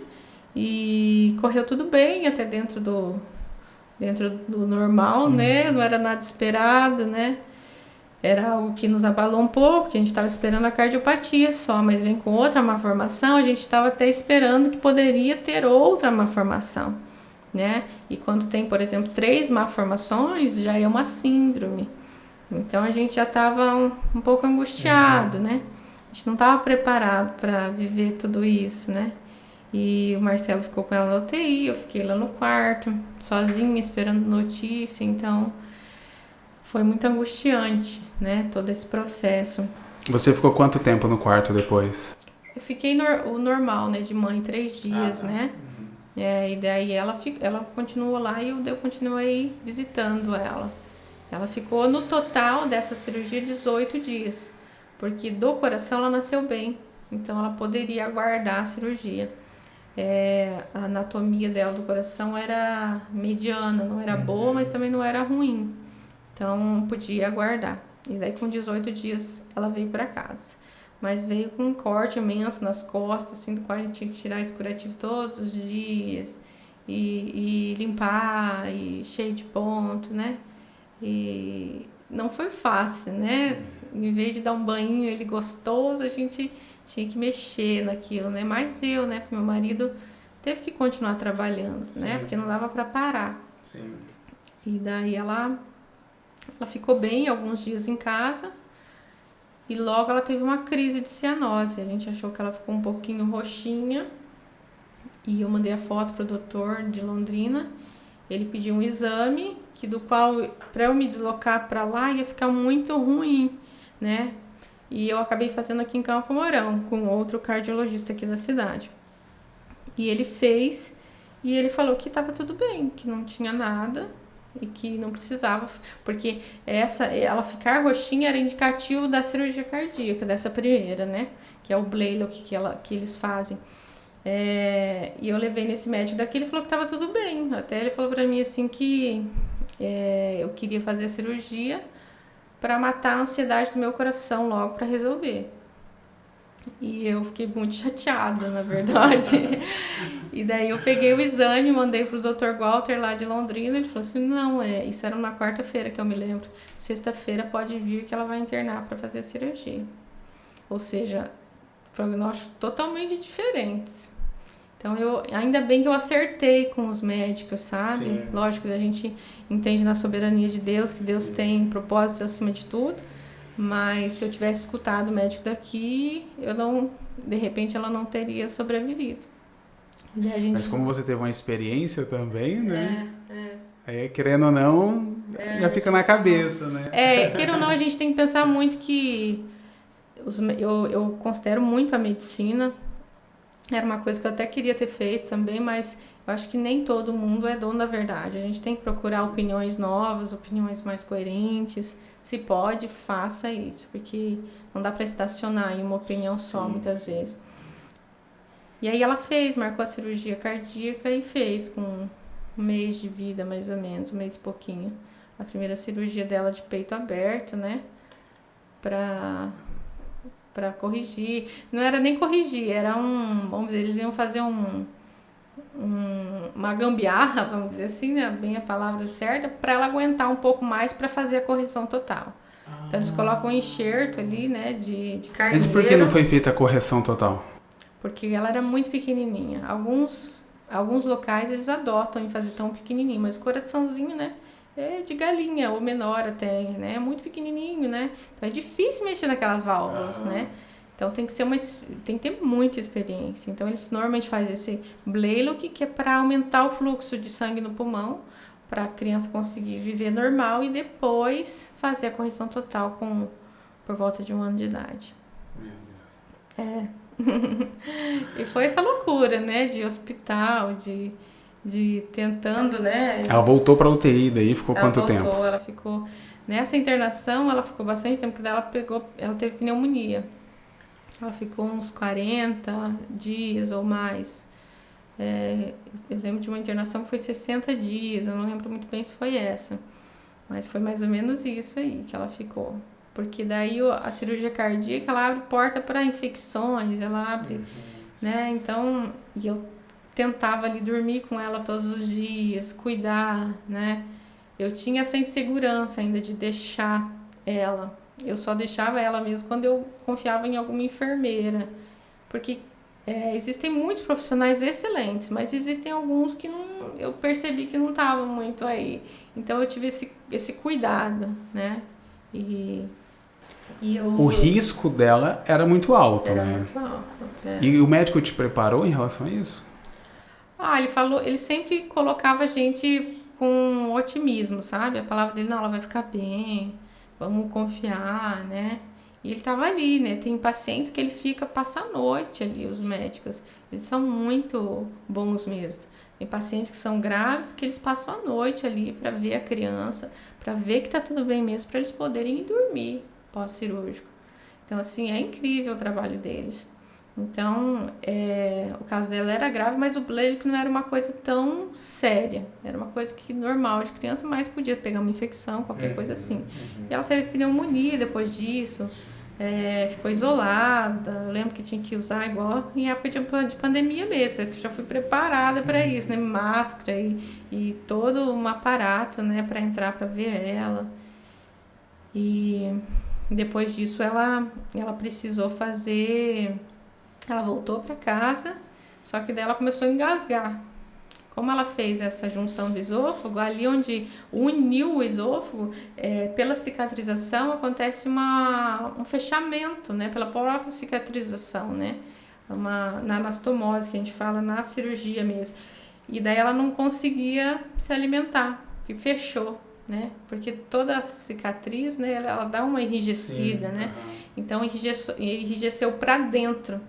e correu tudo bem, até dentro do normal, né? Não era nada esperado, né? Era algo que nos abalou um pouco, porque a gente estava esperando a cardiopatia só, mas vem com outra malformação, a gente estava até esperando que poderia ter outra malformação, né? E quando tem, por exemplo, 3 malformações, já é uma síndrome. Então a gente já estava um pouco angustiado, né? A gente não estava preparado para viver tudo isso, né? E o Marcelo ficou com ela na UTI, eu fiquei lá no quarto, sozinha, esperando notícia, então foi muito angustiante, né? Todo esse processo.
Você ficou quanto tempo no quarto depois?
Eu fiquei o normal, né? De mãe, 3 dias, né? E daí ela continuou lá e eu continuei visitando ela. Ela ficou no total dessa cirurgia 18 dias, porque do coração ela nasceu bem, então ela poderia aguardar a cirurgia. A anatomia dela do coração era mediana, não era boa, mas também não era ruim, então podia aguardar. E daí com 18 dias ela veio para casa. Mas veio com um corte imenso nas costas, assim, do qual a gente tinha que tirar esse curativo todos os dias. E limpar, e cheio de ponto, né? E não foi fácil, né? Em vez de dar um banho ele gostoso, a gente tinha que mexer naquilo, né? Mas eu, né? Porque meu marido teve que continuar trabalhando, né? Porque não dava para parar.
Sim.
E daí ela ficou bem alguns dias em casa. e logo ela teve uma crise de cianose. A gente achou que ela ficou um pouquinho roxinha e eu mandei a foto pro doutor de Londrina. Ele pediu um exame, que do qual, para eu me deslocar para lá, ia ficar muito ruim, né? E eu acabei fazendo aqui em Campo Mourão, com outro cardiologista aqui da cidade. E ele fez, e ele falou que estava tudo bem, que não tinha nada e que não precisava, porque ela ficar roxinha era indicativo da cirurgia cardíaca, dessa primeira, né? Que é o Blaylock que eles fazem. E eu levei nesse médico daqui, ele falou que estava tudo bem. Até ele falou para mim assim que eu queria fazer a cirurgia para matar a ansiedade do meu coração logo para resolver. E eu fiquei muito chateada, na verdade. E daí eu peguei o exame, mandei pro Dr. Walter lá de Londrina, ele falou assim, não, isso era uma quarta-feira que eu me lembro. Sexta-feira pode vir que ela vai internar para fazer a cirurgia. Ou seja, prognósticos totalmente diferentes. Então, ainda bem que eu acertei com os médicos, sabe?
Sim.
Lógico que a gente entende na soberania de Deus, que Deus tem propósitos acima de tudo. Mas se eu tivesse escutado o médico daqui, de repente ela não teria sobrevivido.
Mas como você teve uma experiência também, né? Aí, querendo ou não, já fica na cabeça, né?
Querendo ou não, a gente tem que pensar muito que... Eu considero muito a medicina. Era uma coisa que eu até queria ter feito também, mas eu acho que nem todo mundo é dono da verdade. A gente tem que procurar opiniões novas, opiniões mais coerentes. Se pode, faça isso, porque não dá para estacionar em uma opinião só, muitas vezes. E aí ela marcou a cirurgia cardíaca e fez com um mês de vida, mais ou menos, um mês e pouquinho. A primeira cirurgia dela de peito aberto, né? Para corrigir. Não era nem corrigir, era vamos dizer, eles iam fazer uma gambiarra, vamos dizer assim, né? Bem a palavra certa, para ela aguentar um pouco mais para fazer a correção total. Então eles colocam um enxerto ali, né, de carneiro.
Mas por que não foi feita a correção total?
Porque ela era muito pequenininha. Alguns locais eles adotam em fazer tão pequenininho, mas o coraçãozinho, né, é de galinha ou menor até, né, é muito pequenininho, né? Então é difícil mexer naquelas válvulas, né? Então tem que ter muita experiência. Então eles normalmente fazem esse Blaylock, que é para aumentar o fluxo de sangue no pulmão, para a criança conseguir viver normal e depois fazer a correção total por volta de 1 ano de idade. Meu Deus. E foi essa loucura, né, de hospital, de tentando, né?
Ela voltou para UTI, daí ficou quanto tempo?
Ela ficou nessa internação, ela ficou bastante tempo, porque ela teve pneumonia. Ela ficou uns 40 dias ou mais. Eu lembro de uma internação que foi 60 dias, eu não lembro muito bem se foi essa. Mas foi mais ou menos isso aí que ela ficou. Porque daí a cirurgia cardíaca, ela abre porta para infecções, ela abre, né? Então, e eu tentava ali dormir com ela todos os dias, cuidar, né? Eu tinha essa insegurança ainda de deixar ela. Eu só deixava ela mesmo quando eu confiava em alguma enfermeira. Porque existem muitos profissionais excelentes, mas existem alguns que eu percebi que não estavam muito aí. Então eu tive esse cuidado, né? O
risco dela era muito alto,
né?
Muito
alto.
E o médico te preparou em relação a isso?
Ele sempre colocava a gente com otimismo, sabe? A palavra dele, não, ela vai ficar bem, vamos confiar, né? E ele tava ali, né? Tem pacientes que ele passa a noite ali, os médicos. Eles são muito bons mesmo. Tem pacientes que são graves que eles passam a noite ali para ver a criança, para ver que tá tudo bem mesmo, para eles poderem ir dormir pós-cirúrgico. Então, assim, é incrível o trabalho deles. Então, o caso dela era grave, mas o Blaylock não era uma coisa tão séria. Era uma coisa que normal de criança, mas podia pegar uma infecção, qualquer coisa assim. E ela teve pneumonia depois disso, ficou isolada. Eu lembro que tinha que usar igual em época de pandemia mesmo. Parece que eu já fui preparada para isso, né? Máscara e todo um aparato, né, para entrar para ver ela. E depois disso ela precisou fazer... Ela voltou para casa, só que daí ela começou a engasgar. Como ela fez essa junção do esôfago, ali onde uniu o esôfago, pela cicatrização acontece um fechamento, né? Pela própria cicatrização, né? Na anastomose, que a gente fala na cirurgia mesmo. E daí ela não conseguia se alimentar, e fechou, né? Porque toda a cicatriz, né? Ela dá uma enrijecida, né? Então enrijeceu para dentro.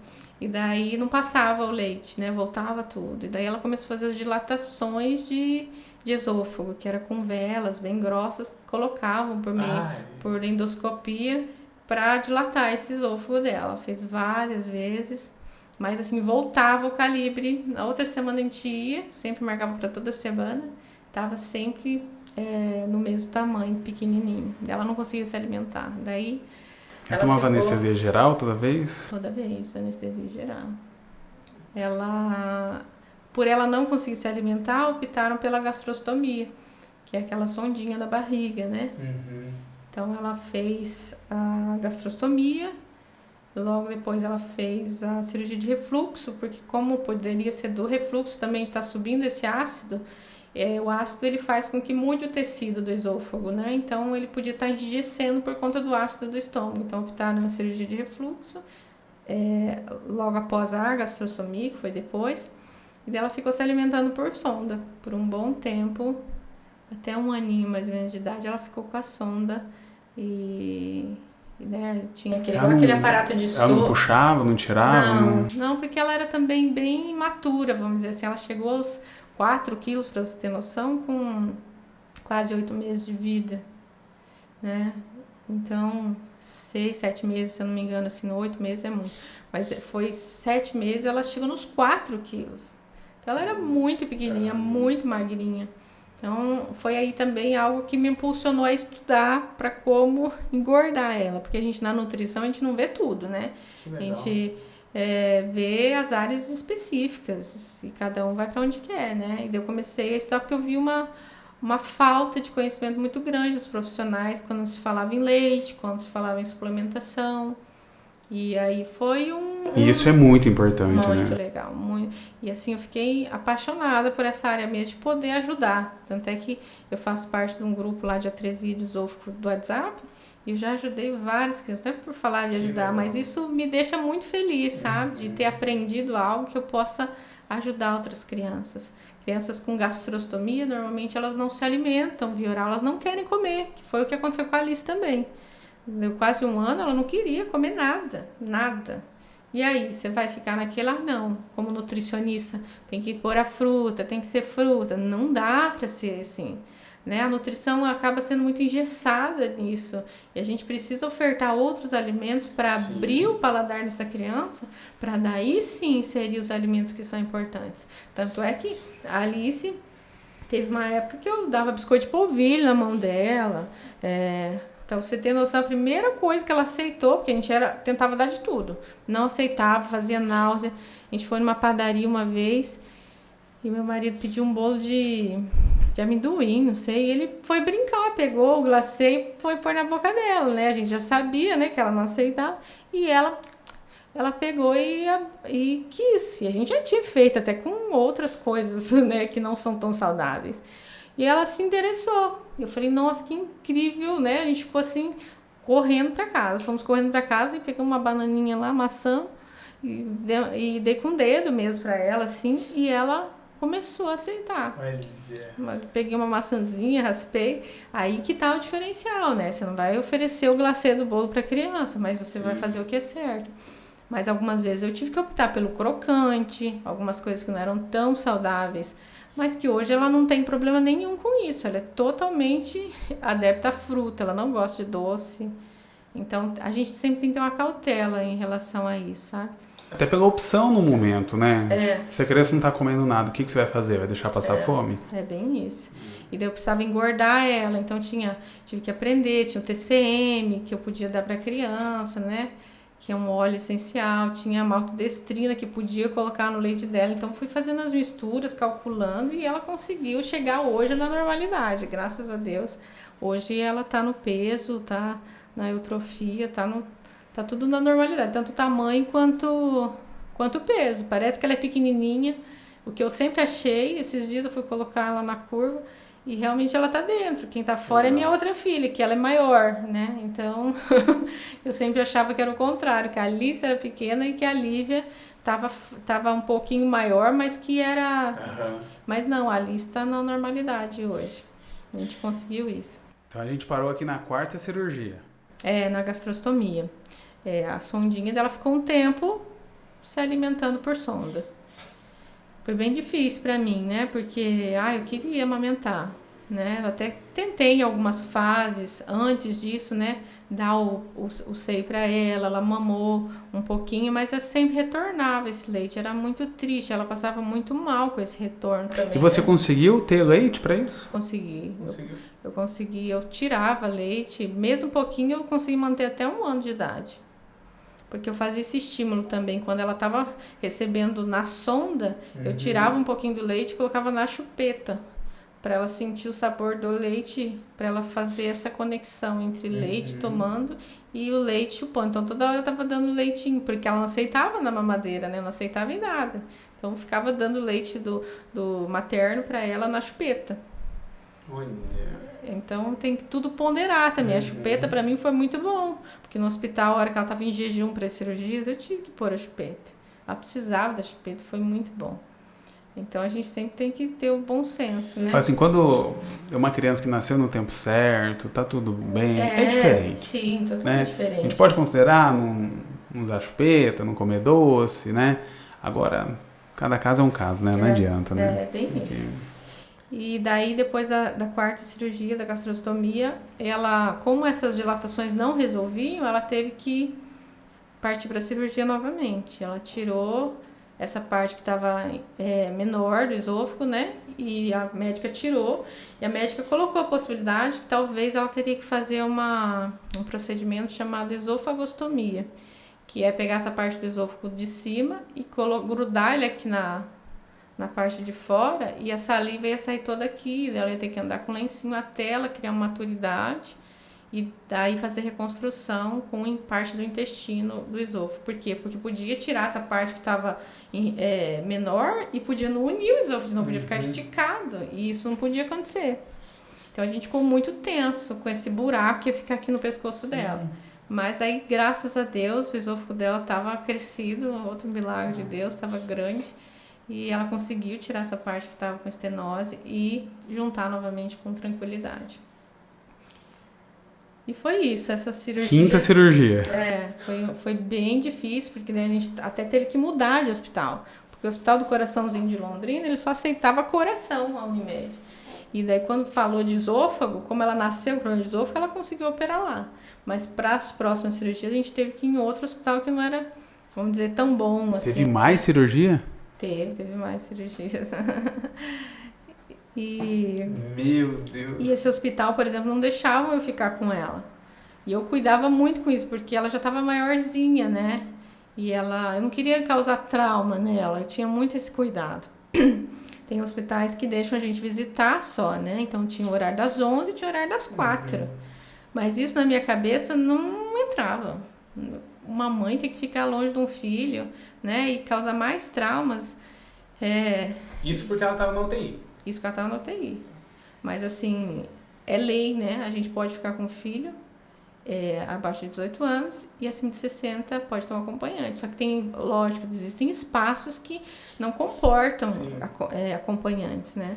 E daí não passava o leite, né? Voltava tudo. E daí ela começou a fazer as dilatações de esôfago, que era com velas bem grossas, que colocavam por endoscopia para dilatar esse esôfago dela. Fez várias vezes, mas assim, voltava o calibre. Na outra semana a gente ia, sempre marcava para toda semana, tava sempre no mesmo tamanho, pequenininho. Ela não conseguia se alimentar. Daí
ela tomava anestesia geral toda vez?
Toda vez, anestesia geral. Por ela não conseguir se alimentar, optaram pela gastrostomia, que é aquela sondinha da barriga, né? Então ela fez a gastrostomia, logo depois ela fez a cirurgia de refluxo, porque como poderia ser do refluxo também está subindo esse ácido, o ácido ele faz com que mude o tecido do esôfago, né? Então ele podia estar enrijecendo por conta do ácido do estômago. Então optaram na cirurgia de refluxo, logo após a gastrostomia, que foi depois, e ela ficou se alimentando por sonda por um bom tempo, até 1 aninho mais ou menos de idade, ela ficou com a sonda né, tinha aquele aparato de
Ela não puxava, não tirava?
Não, porque ela era também bem imatura, vamos dizer assim, ela chegou aos 4 quilos, para você ter noção, com quase 8 meses de vida, né? Então, 6, 7 meses, se eu não me engano, assim, 8 meses é muito. Mas foi 7 meses, ela chegou nos 4 quilos. Então, ela era muito pequenininha, muito magrinha. Então, foi aí também algo que me impulsionou a estudar para como engordar ela. Porque a gente, na nutrição, a gente não vê tudo, né? A gente vê as áreas específicas e cada um vai para onde quer, né? E daí eu comecei a estudar porque eu vi uma falta de conhecimento muito grande dos profissionais quando se falava em leite, quando se falava em suplementação. E aí foi
E isso é muito importante, né?
Muito legal, muito. E assim, eu fiquei apaixonada por essa área mesmo de poder ajudar. Tanto é que eu faço parte de um grupo lá de atresia de esôfago do WhatsApp e eu já ajudei várias crianças. Não é por falar de ajudar, mas isso me deixa muito feliz, sabe? De ter aprendido algo que eu possa ajudar outras crianças. Crianças com gastrostomia, normalmente elas não se alimentam via oral, elas não querem comer, que foi o que aconteceu com a Alice também. Deu quase 1 ano, ela não queria comer nada, nada. E aí, você vai ficar naquela? Não, como nutricionista, tem que pôr a fruta, tem que ser fruta. Não dá para ser assim, né? A nutrição acaba sendo muito engessada nisso. E a gente precisa ofertar outros alimentos para abrir o paladar dessa criança, para daí sim inserir os alimentos que são importantes. Tanto é que a Alice teve uma época que eu dava biscoito de polvilho na mão dela, Pra você ter noção, a primeira coisa que ela aceitou, porque a gente tentava dar de tudo, não aceitava, fazia náusea. A gente foi numa padaria uma vez e meu marido pediu um bolo de amendoim, não sei, e ele foi brincar, pegou o glacê e foi pôr na boca dela, né? A gente já sabia, né, que ela não aceitava, e ela pegou e quis. E a gente já tinha feito até com outras coisas, né, que não são tão saudáveis. E ela se interessou. Eu falei, nossa, que incrível, né? A gente ficou assim, correndo para casa. Fomos correndo para casa e pegamos uma bananinha lá, maçã, e dei com o dedo mesmo para ela, assim, e ela começou a aceitar. Peguei uma maçãzinha, raspei, aí que tá o diferencial, né? Você não vai oferecer o glacê do bolo para criança, mas você vai fazer o que é certo. Mas algumas vezes eu tive que optar pelo crocante, algumas coisas que não eram tão saudáveis, mas que hoje ela não tem problema nenhum com isso. Ela é totalmente adepta à fruta, ela não gosta de doce. Então, a gente sempre tem que ter uma cautela em relação a isso, sabe?
Até pela opção no momento, né? Se a criança não tá comendo nada, o que você vai fazer? Vai deixar passar fome?
É bem isso. E daí eu precisava engordar ela, então tive que aprender, tinha o TCM, que eu podia dar para criança, né? Que é um óleo essencial, tinha a maltodestrina que podia colocar no leite dela. Então, fui fazendo as misturas, calculando, e ela conseguiu chegar hoje na normalidade, graças a Deus. Hoje ela tá no peso, tá na eutrofia, tá tudo na normalidade, tanto o tamanho quanto o peso. Parece que ela é pequenininha, O que eu sempre achei, esses dias eu fui colocar ela na curva e realmente ela tá dentro. Quem tá fora é minha outra filha, que ela é maior, né? Então, eu sempre achava que era o contrário, que a Alice era pequena e que a Lívia tava um pouquinho maior, mas que era... Mas não, a Alice tá na normalidade hoje. A gente conseguiu isso.
Então a gente parou aqui na 4ª cirurgia.
Na gastrostomia. A sondinha dela ficou um tempo se alimentando por sonda. Foi bem difícil para mim, né? Porque, eu queria amamentar, né? Eu até tentei em algumas fases antes disso, né? Dar o seio para ela mamou um pouquinho, mas eu sempre retornava esse leite. Era muito triste, ela passava muito mal com esse retorno também.
E você conseguiu ter leite para isso?
Consegui. Eu consegui, eu tirava leite, mesmo um pouquinho eu consegui manter até 1 ano de idade. Porque eu fazia esse estímulo também. Quando ela estava recebendo na sonda, eu tirava um pouquinho do leite e colocava na chupeta. Para ela sentir o sabor do leite, para ela fazer essa conexão entre leite tomando e o leite chupando. Então toda hora eu estava dando leitinho, porque ela não aceitava na mamadeira, né? Não aceitava em nada. Então eu ficava dando leite do materno para ela na chupeta. Então tem que tudo ponderar também. A chupeta para mim foi muito bom, porque no hospital, a hora que ela estava em jejum para as cirurgias, eu tive que pôr a chupeta. Ela precisava da chupeta, foi muito bom. Então a gente sempre tem que ter o bom senso, né?
Assim, quando é uma criança que nasceu no tempo certo, tá tudo bem, é diferente.
Sim, totalmente
né?
diferente.
A gente pode considerar não usar chupeta, não comer doce, né? Agora, cada caso é um caso, né? Não adianta, né?
É bem isso. E daí, depois da 4ª cirurgia, da gastrostomia, ela, como essas dilatações não resolviam, ela teve que partir para a cirurgia novamente. Ela tirou essa parte que estava menor do esôfago, né? E a médica tirou. E a médica colocou a possibilidade que talvez ela teria que fazer um procedimento chamado esofagostomia, que é pegar essa parte do esôfago de cima e grudar ele aqui na parte de fora, e a saliva ia sair toda aqui, ela ia ter que andar com lencinho até ela criar uma maturidade e daí fazer reconstrução com parte do intestino do esôfago. Por quê? Porque podia tirar essa parte que estava menor e podia não unir o esôfago, não podia ficar esticado, e isso não podia acontecer. Então a gente ficou muito tenso com esse buraco que ia ficar aqui no pescoço dela. Mas aí, graças a Deus, o esôfago dela estava crescido, outro milagre de Deus, estava grande. E ela conseguiu tirar essa parte que estava com estenose e juntar novamente com tranquilidade. E foi isso, essa cirurgia.
5ª cirurgia.
Foi bem difícil, porque daí a gente até teve que mudar de hospital. Porque o Hospital do Coraçãozinho de Londrina, ele só aceitava coração, a Unimed. E daí quando falou de esôfago, como ela nasceu com problema de esôfago, ela conseguiu operar lá. Mas para as próximas cirurgias, a gente teve que ir em outro hospital que não era, vamos dizer, tão bom assim.
Teve mais cirurgia?
Teve mais cirurgias.
Meu Deus.
E esse hospital, por exemplo, não deixava eu ficar com ela. E eu cuidava muito com isso, porque ela já estava maiorzinha, né? E eu não queria causar trauma nela, eu tinha muito esse cuidado. Tem hospitais que deixam a gente visitar só, né? Então tinha o horário das 11 e tinha o horário das 4. Mas isso na minha cabeça não entrava. Uma mãe tem que ficar longe de um filho, né? E causa mais traumas.
Isso porque ela estava na UTI.
Isso porque ela estava na UTI. Mas assim, é lei, né? A gente pode ficar com o filho abaixo de 18 anos e acima de 60 pode ter um acompanhante. Só que tem, lógico, existem espaços que não comportam acompanhantes, né?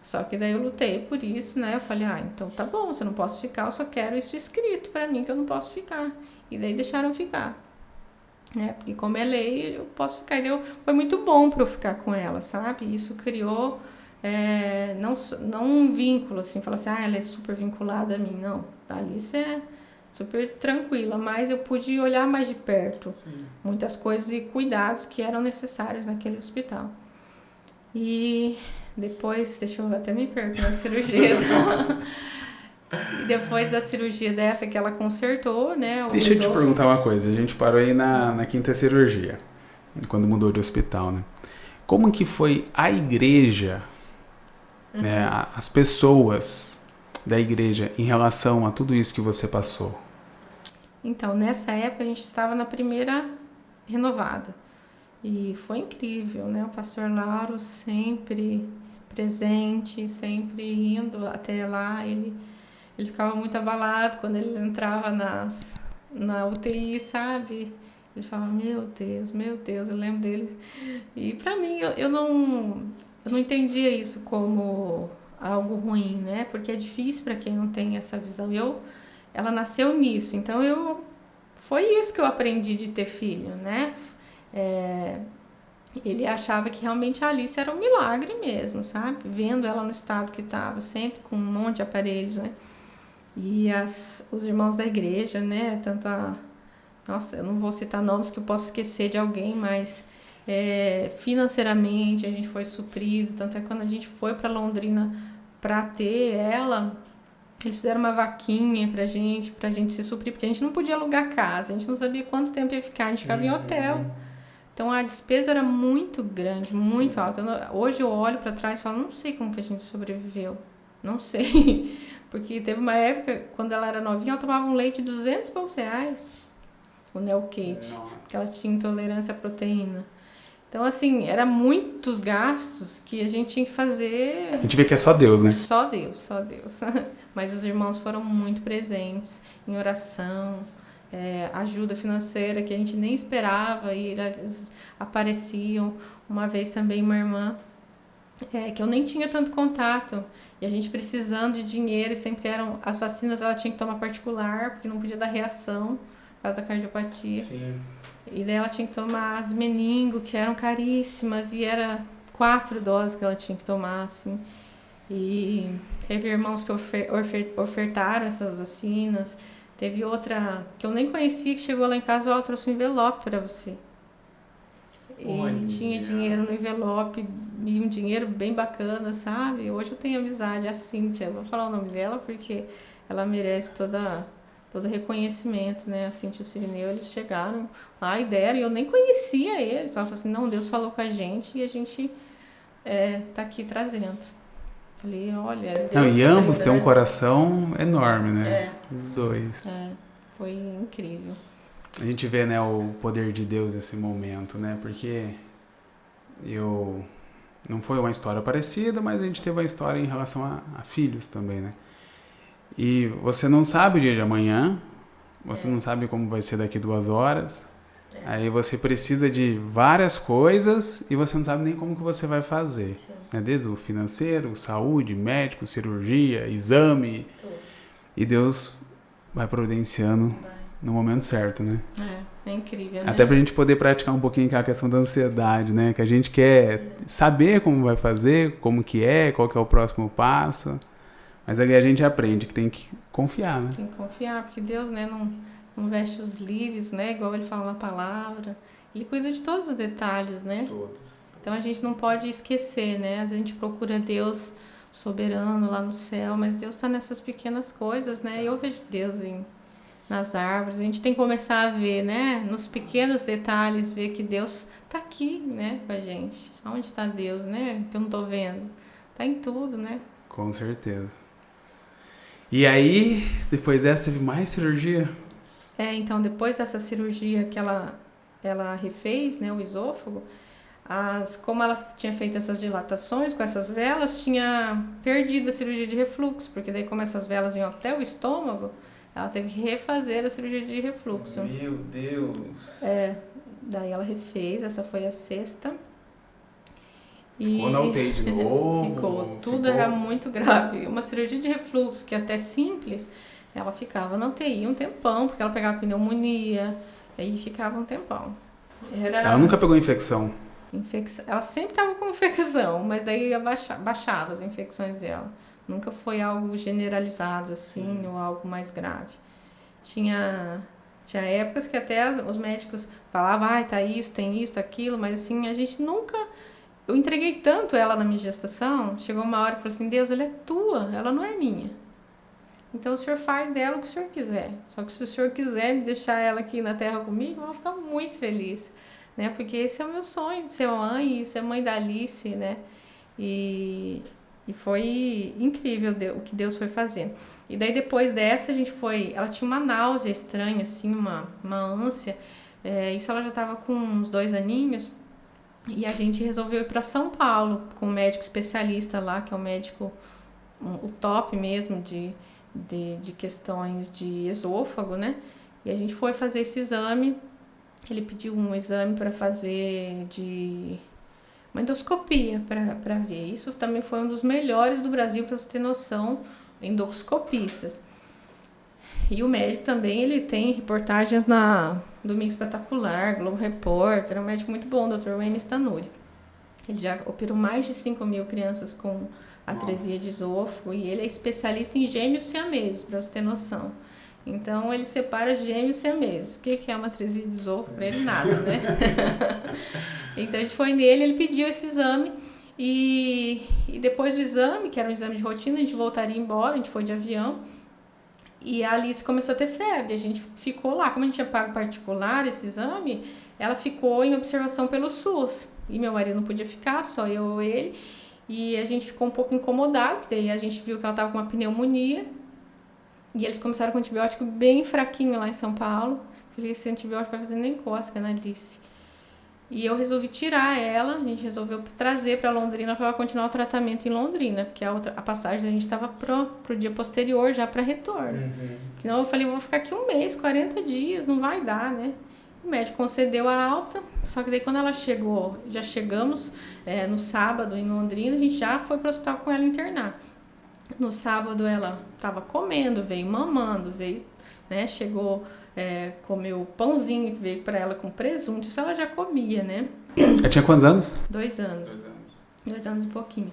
Só que daí eu lutei por isso, né? Eu falei, então tá bom, se eu não posso ficar, eu só quero isso escrito pra mim que eu não posso ficar. E daí deixaram ficar, né? Porque como é lei, eu posso ficar. E foi muito bom pra eu ficar com ela, sabe? Isso criou não um vínculo, assim, falar assim, ela é super vinculada a mim. Não, a Alice é super tranquila, mas eu pude olhar mais de perto muitas coisas e cuidados que eram necessários naquele hospital. E depois, deixa eu até me perder nas cirurgias. E depois da cirurgia dessa que ela consertou, né?
Deixa eu te perguntar uma coisa. A gente parou aí na 5ª cirurgia, quando mudou de hospital, né? Como que foi a igreja, né? As pessoas da igreja em relação a tudo isso que você passou?
Então, nessa época a gente estava na primeira renovada. E foi incrível, né? O pastor Lauro sempre presente, sempre indo até lá. Ele ficava muito abalado quando ele entrava na UTI, sabe? Ele falava, meu Deus, eu lembro dele. E pra mim, eu não entendia isso como algo ruim, né? Porque é difícil para quem não tem essa visão. Ela nasceu nisso, então foi isso que eu aprendi de ter filho, né? Ele achava que realmente a Alice era um milagre mesmo, sabe? Vendo ela no estado que estava, sempre com um monte de aparelhos, né? E os irmãos da igreja, né? Nossa, eu não vou citar nomes que eu posso esquecer de alguém, mas financeiramente a gente foi suprido. Tanto é que quando a gente foi para Londrina para ter ela, eles fizeram uma vaquinha pra gente se suprir, porque a gente não podia alugar casa, a gente não sabia quanto tempo ia ficar, a gente ficava em hotel. Então a despesa era muito grande, muito alta. Hoje eu olho para trás e falo, não sei como que a gente sobreviveu. Não sei. Porque teve uma época, quando ela era novinha, ela tomava um leite de 200 e poucos reais. O Neocate. Porque ela tinha intolerância à proteína. Então, assim, eram muitos gastos que a gente tinha que fazer.
A gente vê que é só Deus, né?
Só Deus, só Deus. Mas os irmãos foram muito presentes em oração, ajuda financeira que a gente nem esperava e eles apareciam. Uma vez também uma irmã que eu nem tinha tanto contato e a gente precisando de dinheiro e sempre eram as vacinas, ela tinha que tomar particular porque não podia dar reação por causa da cardiopatia.
Sim.
E daí ela tinha que tomar as meningo, que eram caríssimas, e era 4 doses que ela tinha que tomar, assim. E teve irmãos que ofertaram essas vacinas. Teve outra que eu nem conhecia, que chegou lá em casa, ela trouxe um envelope para você. E tinha dinheiro no envelope, e um dinheiro bem bacana, sabe? Hoje eu tenho amizade, a Cíntia, vou falar o nome dela porque ela merece todo reconhecimento, né? A Cíntia e o Cirineu, eles chegaram lá e deram, e eu nem conhecia eles. Ela falou assim, não, Deus falou com a gente e a gente tá aqui trazendo. Falei, olha... Deus,
não, e ambos têm um coração enorme, né? Os dois.
Foi incrível.
A gente vê, né, o poder de Deus nesse momento, né? Porque não foi uma história parecida, mas a gente teve uma história em relação a filhos também, né? E você não sabe o dia de amanhã, você não sabe como vai ser daqui 2 horas, aí você precisa de várias coisas e você não sabe nem como que você vai fazer. Né? Desde o financeiro, saúde, médico, cirurgia, exame. E Deus vai providenciando no momento certo, né?
É incrível, né?
Até pra gente poder praticar um pouquinho aquela questão da ansiedade, né? Que a gente quer saber como vai fazer, como que qual que é o próximo passo. Mas aí a gente aprende que tem que confiar, né?
Tem que confiar, porque Deus, né, não veste os lírios, né? Igual ele fala na palavra. Ele cuida de todos os detalhes, né?
Todos.
Então a gente não pode esquecer, né? Às vezes a gente procura Deus soberano lá no céu, mas Deus está nessas pequenas coisas, né? Eu vejo Deus nas árvores. A gente tem que começar a ver, né? Nos pequenos detalhes, ver que Deus está aqui, né? Com a gente. Onde está Deus, né? Que eu não estou vendo. Está em tudo, né?
Com certeza. E aí, depois dessa, teve mais cirurgia?
Então, depois dessa cirurgia que ela refez, né, o esôfago, como ela tinha feito essas dilatações com essas velas, tinha perdido a cirurgia de refluxo, porque daí como essas velas iam até o estômago, ela teve que refazer a cirurgia de refluxo.
Meu Deus!
Daí ela refez, essa foi a 6ª.
Ficou na UTI de novo?
Ficou. Tudo era muito grave. Uma cirurgia de refluxo, que é até simples, ela ficava na UTI um tempão, porque ela pegava pneumonia, aí ficava um tempão.
Ela nunca pegou infecção?
Ela sempre estava com infecção, mas daí baixava as infecções dela. Nunca foi algo generalizado, assim, ou algo mais grave. Tinha épocas que até os médicos falavam, tá isso, tem isso, aquilo, mas assim, a gente nunca... Eu entreguei tanto ela na minha gestação, chegou uma hora que eu falei assim, Deus, ela é tua, ela não é minha. Então o Senhor faz dela o que o Senhor quiser. Só que se o Senhor quiser me deixar ela aqui na terra comigo, eu vou ficar muito feliz. Né? Porque esse é o meu sonho, de ser mãe, e ser mãe da Alice, né? E foi incrível o que Deus foi fazer. E daí depois dessa ela tinha uma náusea estranha, assim, uma ânsia. Isso ela já estava com uns 2 aninhos. E a gente resolveu ir para São Paulo com um médico especialista lá, que é o médico, o top mesmo de questões de esôfago, né? E a gente foi fazer esse exame. Ele pediu um exame para fazer de uma endoscopia para ver. Isso também foi um dos melhores do Brasil, para você ter noção, endoscopistas. E o médico também, ele tem reportagens na Domingo Espetacular, Globo Repórter, é um médico muito bom, o Dr. Wayne Stanuri. Ele já operou mais de 5.000 crianças com atresia de esôfago e ele é especialista em gêmeos siameses, para você ter noção. Então, ele separa gêmeos siameses. O que é uma atresia de esôfago? Para ele, nada, né? Então, a gente foi nele, ele pediu esse exame e depois do exame, que era um exame de rotina, a gente voltaria embora, a gente foi de avião. E a Alice começou a ter febre, a gente ficou lá. Como a gente tinha pago particular esse exame, ela ficou em observação pelo SUS. E meu marido não podia ficar, só eu ou ele. E a gente ficou um pouco incomodado, porque daí a gente viu que ela estava com uma pneumonia. E eles começaram com antibiótico bem fraquinho lá em São Paulo. Falei, esse antibiótico vai fazer nem cócega na Alice. E eu resolvi tirar ela, a gente resolveu trazer para Londrina para ela continuar o tratamento em Londrina, porque a passagem da gente estava pro dia posterior, já para retorno. Então eu falei, eu vou ficar aqui um mês, 40 dias, não vai dar, né? O médico concedeu a alta, só que daí quando ela chegou, já chegamos no sábado em Londrina, a gente já foi para o hospital com ela internar. No sábado ela estava comendo, veio mamando, veio, né, chegou... comeu pãozinho que veio para ela com presunto, isso ela já comia, né?
Ela tinha quantos anos?
2 anos. 2 anos e pouquinho.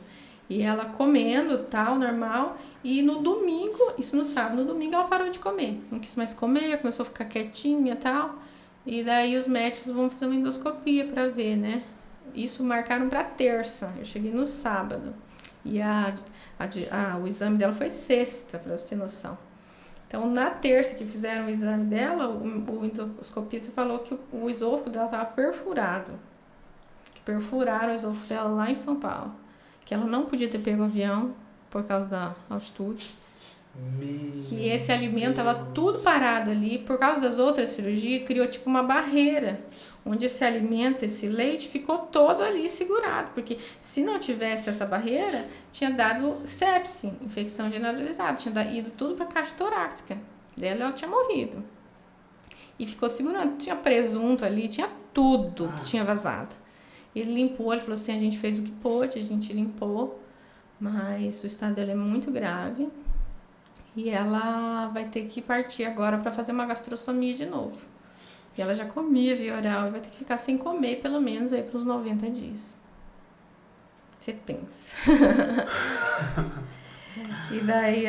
E ela comendo, tal, normal. E no domingo, isso no sábado, no domingo ela parou de comer. Não quis mais comer, começou a ficar quietinha, tal. E daí os médicos vão fazer uma endoscopia para ver, né? Isso marcaram para terça. Eu cheguei no sábado. E o exame dela foi sexta, para você ter noção. Então, na terça que fizeram o exame dela, o endoscopista falou que o esôfago dela estava perfurado. Que perfuraram o esôfago dela lá em São Paulo. Que ela não podia ter pego avião por causa da altitude. Que esse alimento estava tudo parado ali. Por causa das outras cirurgias, criou tipo uma barreira. Onde esse alimento, esse leite, ficou todo ali segurado. Porque se não tivesse essa barreira, tinha dado sepse, infecção generalizada. Tinha ido tudo para a caixa torácica. Dela ela tinha morrido. E ficou segurando. Tinha presunto ali, tinha tudo que tinha vazado. Ele limpou, ele falou assim, a gente fez o que pôde, a gente limpou. Mas o estado dela é muito grave. E ela vai ter que partir agora para fazer uma gastrostomia de novo. E ela já comia via oral e vai ter que ficar sem comer pelo menos aí para uns 90 dias. Você pensa. E daí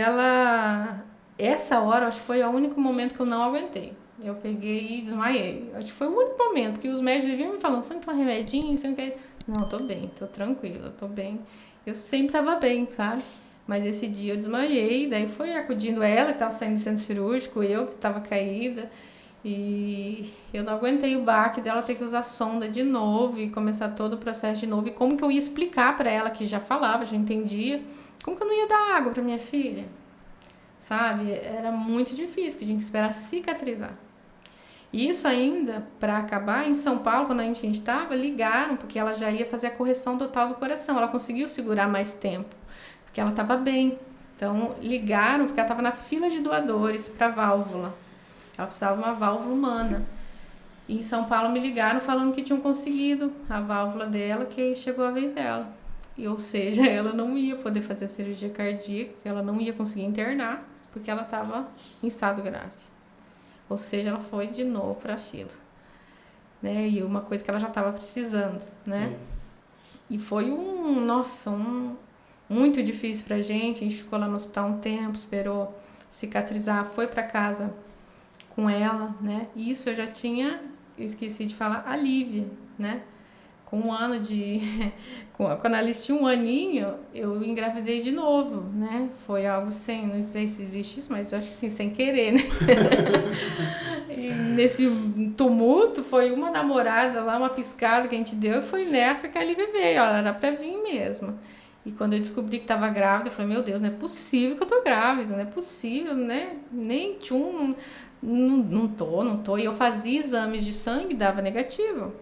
essa hora, acho que foi o único momento que eu não aguentei. Eu peguei e desmaiei. Acho que foi o único momento, porque os médicos vinham me falando, você não quer um remedinho? Você não quer... Não, tô bem, tô tranquila, tô bem. Eu sempre tava bem, sabe? Mas esse dia eu desmaiei, daí foi acudindo ela, que tava saindo do centro cirúrgico, eu que tava caída. E eu não aguentei o baque dela ter que usar sonda de novo e começar todo o processo de novo. E como que eu ia explicar para ela, que já falava, já entendia, como que eu não ia dar água para minha filha? Sabe? Era muito difícil, porque tinha que esperar cicatrizar. E isso ainda, para acabar, em São Paulo, quando a gente estava, ligaram, porque ela já ia fazer a correção total do coração. Ela conseguiu segurar mais tempo, porque ela estava bem. Então, ligaram, porque ela estava na fila de doadores para válvula. Ela precisava de uma válvula humana. E em São Paulo me ligaram falando que tinham conseguido a válvula dela, que chegou a vez dela. E, ou seja, ela não ia poder fazer a cirurgia cardíaca, ela não ia conseguir internar, porque ela estava em estado grave. Ou seja, ela foi de novo para a fila. Né? E uma coisa que ela já estava precisando, né? Sim. E foi muito difícil pra gente. A gente ficou lá no hospital um tempo, esperou cicatrizar, foi para casa com ela, né? Isso eu já tinha, esqueci de falar, a Lívia, né? Com 1 ano de... Quando a Alice tinha 1 aninho, eu engravidei de novo, né? Foi algo não sei se existe isso, mas eu acho que sim, sem querer, né? E nesse tumulto, foi uma namorada lá, uma piscada que a gente deu, e foi nessa que a Lívia veio, ela era pra vir mesmo. E quando eu descobri que estava grávida, eu falei, meu Deus, não é possível que eu tô grávida, não é possível, né? Nem não tô. E eu fazia exames de sangue e dava negativo.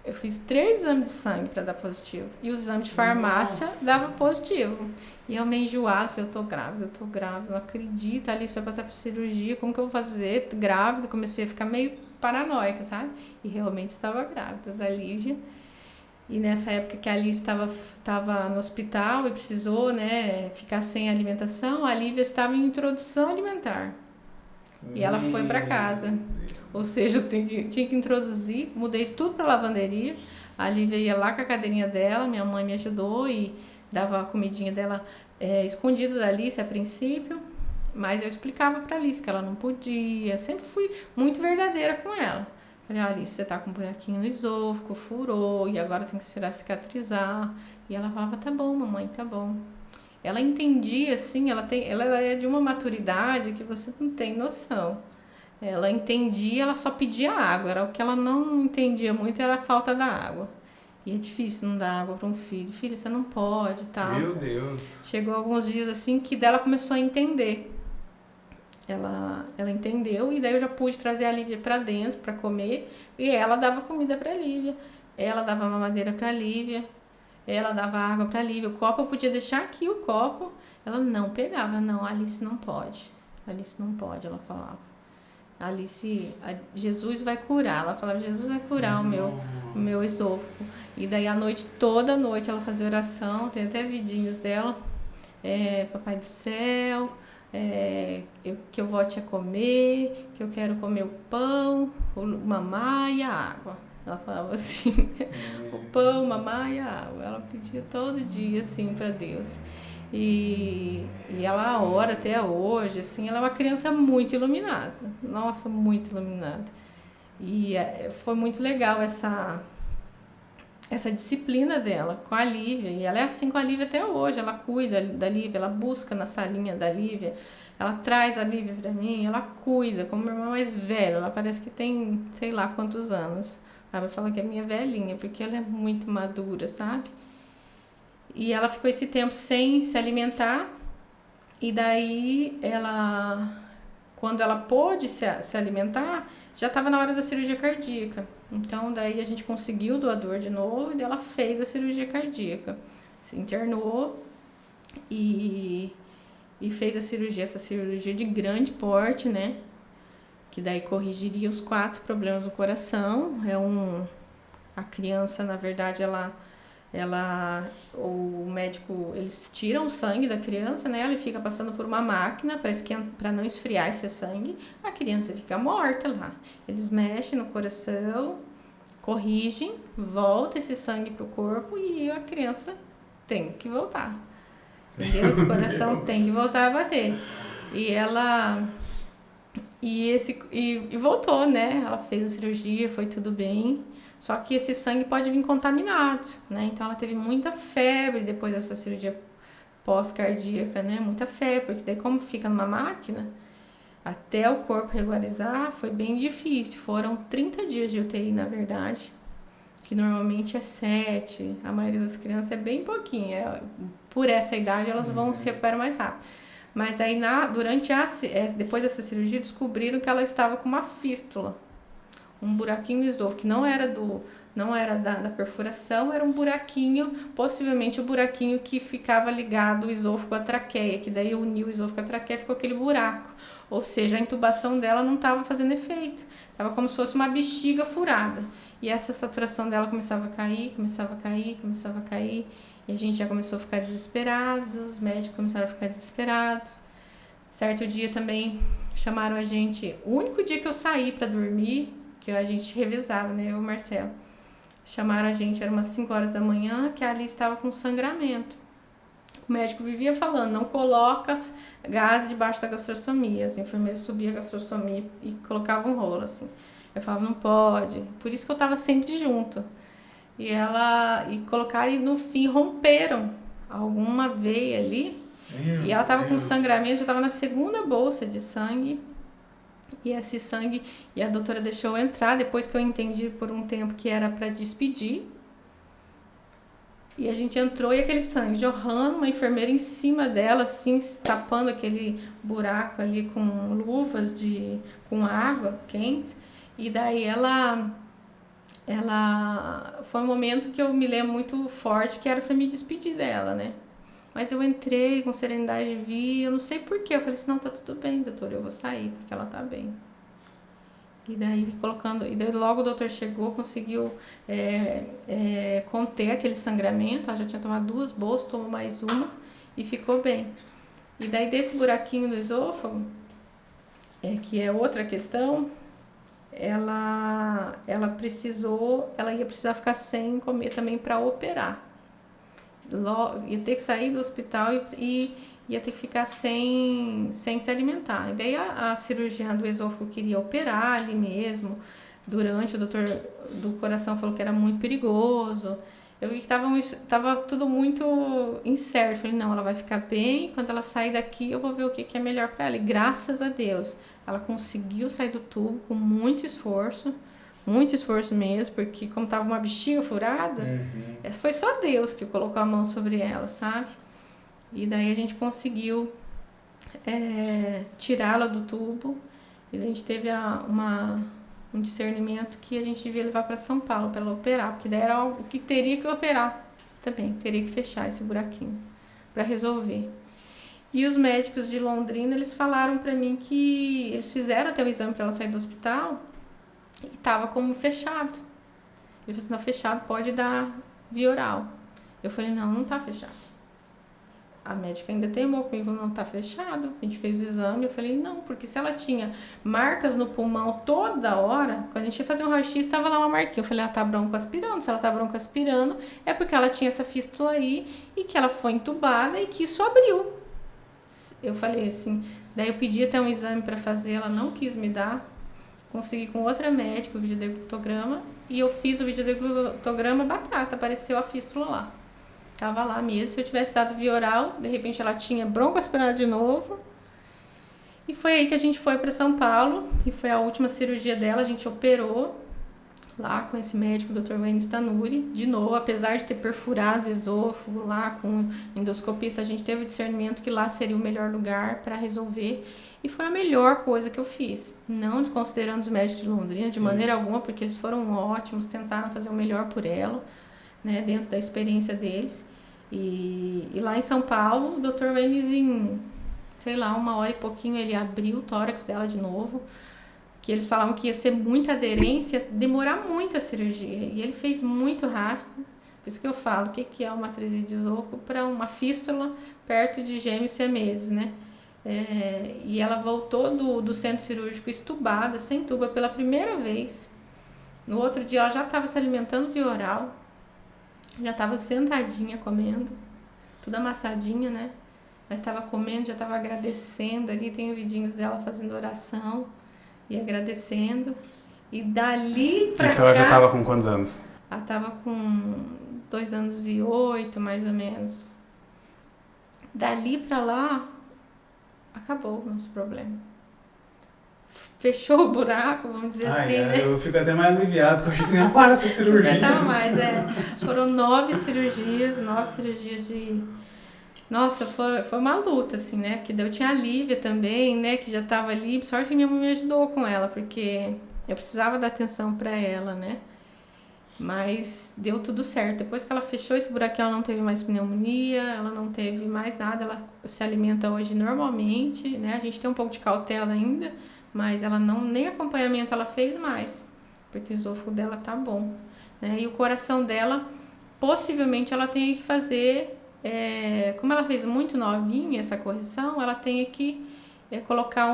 Eu fiz 3 exames de sangue para dar positivo. E os exames de farmácia dava positivo. E eu meio enjoada, falei, eu tô grávida, não acredito. A Alice vai passar por cirurgia, como que eu vou fazer? Grávida, comecei a ficar meio paranoica, sabe? E realmente estava grávida da Lívia. E nessa época que a Alice estava no hospital e precisou, né, ficar sem alimentação, a Lívia estava em introdução alimentar. E ela foi para casa. Ou seja, eu tinha que introduzir, mudei tudo para lavanderia. A Lívia ia lá com a cadeirinha dela, minha mãe me ajudou e dava a comidinha dela escondida da Alice a princípio. Mas eu explicava para Alice que ela não podia. Sempre fui muito verdadeira com ela. Falei, Alice, você tá com um buraquinho no esôfago, furou, e agora tem que esperar cicatrizar. E ela falava, tá bom, mamãe, tá bom. Ela entendia, assim, ela é de uma maturidade que você não tem noção. Ela entendia, ela só pedia água. Era o que ela não entendia muito, era a falta da água. E é difícil não dar água para um filho. Filho, você não pode, tal.
Meu Deus.
Chegou alguns dias assim que dela começou a entender. Ela entendeu e daí eu já pude trazer a Lívia para dentro para comer. E ela dava comida para a Lívia. Ela dava mamadeira para a Lívia. Ela dava água para a Lívia. O copo eu podia deixar aqui, o copo. Ela não pegava. Não, Alice não pode. Alice não pode, ela falava. Alice, Jesus vai curar. Ela falava, Jesus vai curar o meu esôfago. E daí toda noite ela fazia oração. Tem até vidinhos dela. Papai do céu, que eu volte a comer, que eu quero comer o pão, o mamar e a água. Ela falava assim, o pão, mamar e a água. Ela pedia todo dia, assim, para Deus. E ela ora até hoje, assim, ela é uma criança muito iluminada. Nossa, muito iluminada. E foi muito legal essa disciplina dela com a Lívia. E ela é assim com a Lívia até hoje. Ela cuida da Lívia, ela busca na salinha da Lívia. Ela traz a Lívia para mim, ela cuida, como minha irmã mais velha. Ela parece que tem, sei lá quantos anos. Ela fala que é minha velhinha, porque ela é muito madura, sabe? E ela ficou esse tempo sem se alimentar. E daí, quando ela pôde se alimentar, já estava na hora da cirurgia cardíaca. Então, daí a gente conseguiu o doador de novo e ela fez a cirurgia cardíaca. Se internou e fez essa cirurgia de grande porte, né? Que daí corrigiria os 4 problemas do coração. A criança, na verdade, o médico, eles tiram o sangue da criança, né? Ela fica passando por uma máquina para não esfriar esse sangue. A criança fica morta lá. Eles mexem no coração, corrigem, volta esse sangue pro corpo e a criança tem que voltar. Entendeu? Esse coração tem que voltar a bater. E ela e voltou, né? Ela fez a cirurgia, foi tudo bem. Só que esse sangue pode vir contaminado, né? Então ela teve muita febre depois dessa cirurgia pós-cardíaca, né? Muita febre, porque daí como fica numa máquina, até o corpo regularizar foi bem difícil. Foram 30 dias de UTI, na verdade, que normalmente é 7. A maioria das crianças é bem pouquinho. Por essa idade elas vão se recuperar mais rápido. Mas daí depois dessa cirurgia descobriram que ela estava com uma fístula. Um buraquinho no esôfago, que não era da perfuração, era um buraquinho, possivelmente o buraquinho que ficava ligado o esôfago à traqueia, que daí uniu o esôfago à traqueia, ficou aquele buraco. Ou seja, a intubação dela não estava fazendo efeito, estava como se fosse uma bexiga furada. E essa saturação dela começava a cair, e a gente já começou a ficar desesperado, os médicos começaram a ficar desesperados. Certo dia também chamaram a gente, o único dia que eu saí para dormir, que a gente revezava, né, eu e o Marcelo. Chamaram a gente, era umas 5 horas da manhã, que a Alice estava com sangramento. O médico vivia falando, não coloca gás debaixo da gastrostomia. As enfermeiras subiam a gastrostomia e colocavam um rolo, assim. Eu falava, não pode. Por isso que eu estava sempre junto. E colocaram, e no fim romperam alguma veia ali. E ela estava com sangramento, já estava na 2ª bolsa de sangue. E esse sangue, e a doutora deixou eu entrar, depois que eu entendi por um tempo que era para despedir. E a gente entrou e aquele sangue jorrando, uma enfermeira em cima dela, assim, tapando aquele buraco ali com luvas com água quente. E daí ela ela foi um momento que eu me lembro muito forte, que era para me despedir dela, né? Mas eu entrei com serenidade, vi, eu não sei porquê, eu falei assim, não, tá tudo bem, doutor, eu vou sair, porque ela tá bem. E daí logo o doutor chegou, conseguiu conter aquele sangramento, ela já tinha tomado 2 bolsas, tomou mais uma e ficou bem. E daí desse buraquinho do esôfago, que é outra questão, ela ia precisar ficar sem comer também para operar. Ia ter que sair do hospital e ia ter que ficar sem se alimentar. E daí a cirurgiã do esôfago queria operar ali mesmo. Durante, o doutor do coração falou que era muito perigoso. Eu vi que tava tudo muito incerto. Falei, não, ela vai ficar bem. Quando ela sair daqui, eu vou ver o que é melhor para ela. E graças a Deus, ela conseguiu sair do tubo com muito esforço mesmo, porque como tava uma bexiga furada, foi só Deus que colocou a mão sobre ela, sabe? E daí a gente conseguiu tirá-la do tubo, e a gente teve um discernimento que a gente devia levar para São Paulo para ela operar, porque daí era algo que teria que operar também, teria que fechar esse buraquinho para resolver. E os médicos de Londrina, eles falaram para mim que eles fizeram até o exame para ela sair do hospital e tava como fechado. Ele falou assim, não, fechado pode dar via oral. Eu falei, não tá fechado. A médica ainda teimou comigo, não tá fechado. A gente fez o exame, eu falei, não, porque se ela tinha marcas no pulmão toda hora, quando a gente ia fazer um raio-x, tava lá uma marquinha. Eu falei, ela tá broncoaspirando. Se ela tá broncoaspirando, é porque ela tinha essa fístula aí e que ela foi entubada e que isso abriu. Eu falei assim, daí eu pedi até um exame para fazer, ela não quis me dar. Consegui com outra médica o videodeglutograma e eu fiz o videodeglutograma batata, apareceu a fístula lá. Tava lá mesmo, se eu tivesse dado via oral, de repente ela tinha broncoaspirado de novo. E foi aí que a gente foi para São Paulo e foi a última cirurgia dela, a gente operou lá com esse médico, o Dr. Wayne Stanuri, de novo, apesar de ter perfurado o esôfago lá com o endoscopista, a gente teve o discernimento que lá seria o melhor lugar para resolver. E foi a melhor coisa que eu fiz. Não desconsiderando os médicos de Londrina de maneira alguma, porque eles foram ótimos, tentaram fazer o melhor por ela, né, dentro da experiência deles. E lá em São Paulo, o Dr. Wayne, em, sei lá, 1 hora e pouquinho, ele abriu o tórax dela de novo, que eles falavam que ia ser muita aderência, demorar muito a cirurgia. E ele fez muito rápido. Por isso que eu falo, o que é uma atresia de esôfago para uma fístula perto de gêmeos siameses, né? E ela voltou do centro cirúrgico estubada, sem tuba, pela primeira vez. No outro dia ela já estava se alimentando via oral, já estava sentadinha comendo, tudo amassadinha, né? Mas estava comendo, já estava agradecendo ali, tem vídeos dela fazendo oração e agradecendo. E dali pra cá...
Isso ela já estava com quantos anos?
Ela estava com 2 anos e 8, mais ou menos. Dali pra lá, acabou o nosso problema. Fechou o buraco, vamos dizer assim, né?
Eu fico até mais aliviado, porque eu achei que nem para essa cirurgia.
Já tava mais, Foram 9 cirurgias de... Nossa, foi uma luta, assim, né? Porque daí eu tinha a Lívia também, né? Que já tava ali. Sorte que minha mãe me ajudou com ela, porque eu precisava dar atenção pra ela, né? Mas deu tudo certo. Depois que ela fechou esse buraquinho, ela não teve mais pneumonia, ela não teve mais nada. Ela se alimenta hoje normalmente, né? A gente tem um pouco de cautela ainda, mas ela não, nem acompanhamento ela fez mais, porque o esôfago dela tá bom, né? E o coração dela, possivelmente ela tenha que fazer, como ela fez muito novinha essa correção, ela tenha que colocar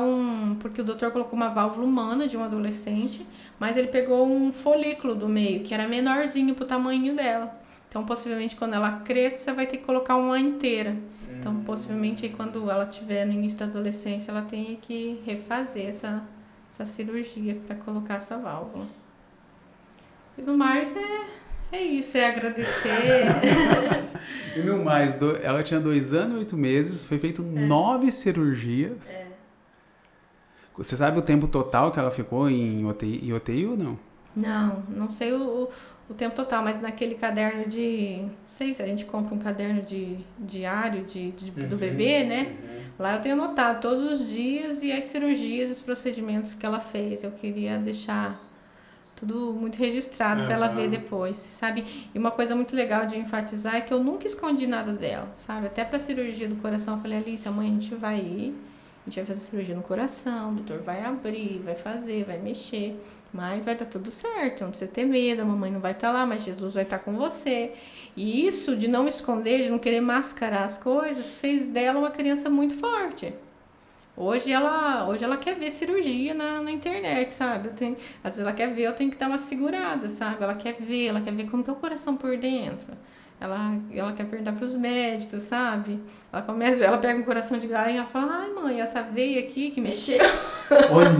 porque o doutor colocou uma válvula humana de um adolescente, mas ele pegou um folículo do meio, que era menorzinho pro tamanho dela. Então, possivelmente, quando ela cresça, vai ter que colocar uma inteira. Então, possivelmente, aí, quando ela estiver no início da adolescência, ela tenha que refazer essa cirurgia para colocar essa válvula. E no mais, é isso, é agradecer.
E no mais, ela tinha 2 anos e 8 meses, foi feito 9 cirurgias. Você sabe o tempo total que ela ficou em UTI ou não?
Não sei o tempo total, mas naquele caderno não sei se a gente compra um caderno de diário do bebê, né? Lá eu tenho anotado todos os dias e as cirurgias, os procedimentos que ela fez. Eu queria deixar tudo muito registrado para ela ver depois, sabe? E uma coisa muito legal de enfatizar é que eu nunca escondi nada dela, sabe? Até para cirurgia do coração, eu falei, Alice, amanhã a gente vai ir, a gente vai fazer cirurgia no coração, o doutor vai abrir, vai fazer, vai mexer, mas vai dar tudo certo, não precisa ter medo, a mamãe não vai estar lá, mas Jesus vai estar com você. E isso de não esconder, de não querer mascarar as coisas, fez dela uma criança muito forte. Hoje ela quer ver cirurgia na internet, sabe? Às vezes ela quer ver, eu tenho que dar uma segurada, sabe? Ela quer ver como que é o coração por dentro. Ela quer perguntar pros médicos, sabe? Ela pega um coração de galinha e ela fala, ai mãe, essa veia aqui que mexeu.
Olha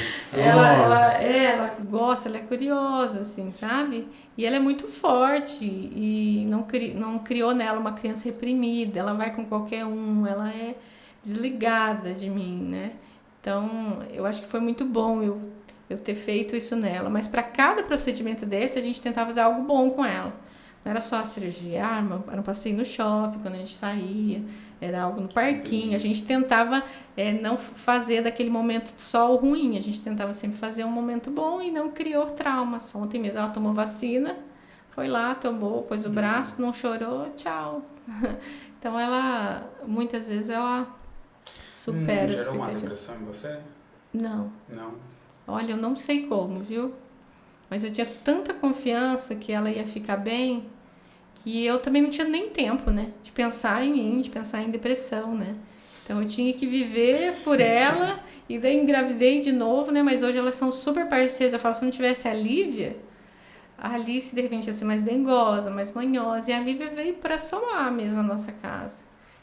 só!
Ela gosta, ela é curiosa, assim, sabe? E ela é muito forte e não criou nela uma criança reprimida, ela vai com qualquer um, ela é desligada de mim, né? Então, eu acho que foi muito bom eu ter feito isso nela. Mas para cada procedimento desse, a gente tentava fazer algo bom com ela. Não era só a cirurgia, era um passeio no shopping, quando a gente saía, era algo no parquinho. A gente tentava não fazer daquele momento só o ruim, a gente tentava sempre fazer um momento bom e não criou traumas. Ontem mesmo ela tomou vacina, foi lá, tomou, pôs o braço, não chorou, tchau. Então, muitas vezes, ela supera a expectativa.
Gerou uma depressão em você?
Não.
Não.
Olha, eu não sei como, viu? Mas eu tinha tanta confiança que ela ia ficar bem, que eu também não tinha nem tempo, né? De pensar em mim, de pensar em depressão, né? Então eu tinha que viver por ela e daí engravidei de novo, né? Mas hoje elas são super parceiras. Eu falo, se não tivesse a Lívia, a Alice de repente ia ser mais dengosa, mais manhosa. E a Lívia veio para somar mesmo na nossa casa.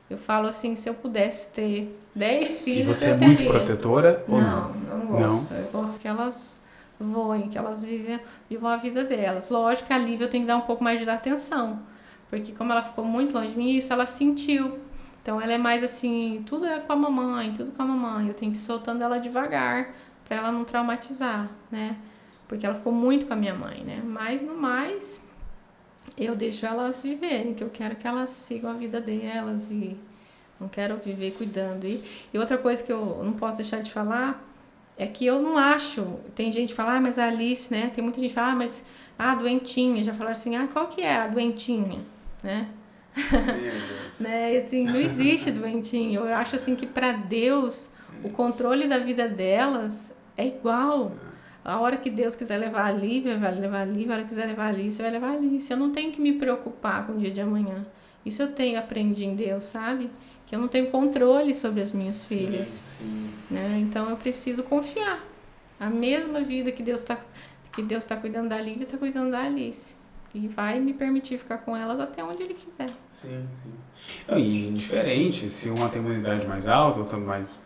Eu falo assim, se eu pudesse ter 10 filhos,
e você é muito protetora ou não?
Não gosto. Eu gosto que elas voem, que elas vivam a vida delas. Lógico que a Lívia eu tenho que dar um pouco mais de atenção, porque como ela ficou muito longe de mim, isso ela sentiu. Então ela é mais assim, tudo é com a mamãe, tudo com a mamãe. Eu tenho que ir soltando ela devagar, para ela não traumatizar, né? Porque ela ficou muito com a minha mãe, né? Mas no mais, eu deixo elas viverem, que eu quero que elas sigam a vida delas e não quero viver cuidando. E outra coisa que eu não posso deixar de falar é que eu não acho, tem gente que fala, mas a Alice, né? Tem muita gente que fala, mas a doentinha, já falaram assim, qual que é a doentinha, né? Né? Assim, não existe doentinha. Eu acho assim que para Deus o controle da vida delas é igual. A hora que Deus quiser levar a Lívia, vai levar a Lívia. A hora que quiser levar a Alice, vai levar a Alice. Eu não tenho que me preocupar com o dia de amanhã. Isso eu aprendi em Deus, sabe? Que eu não tenho controle sobre as minhas filhas.
Sim.
Né? Então eu preciso confiar. A mesma vida que Deus tá cuidando da Lívia, está cuidando da Alice. E vai me permitir ficar com elas até onde Ele quiser.
Sim. Não, e diferente, se uma tem uma idade mais alta, outra mais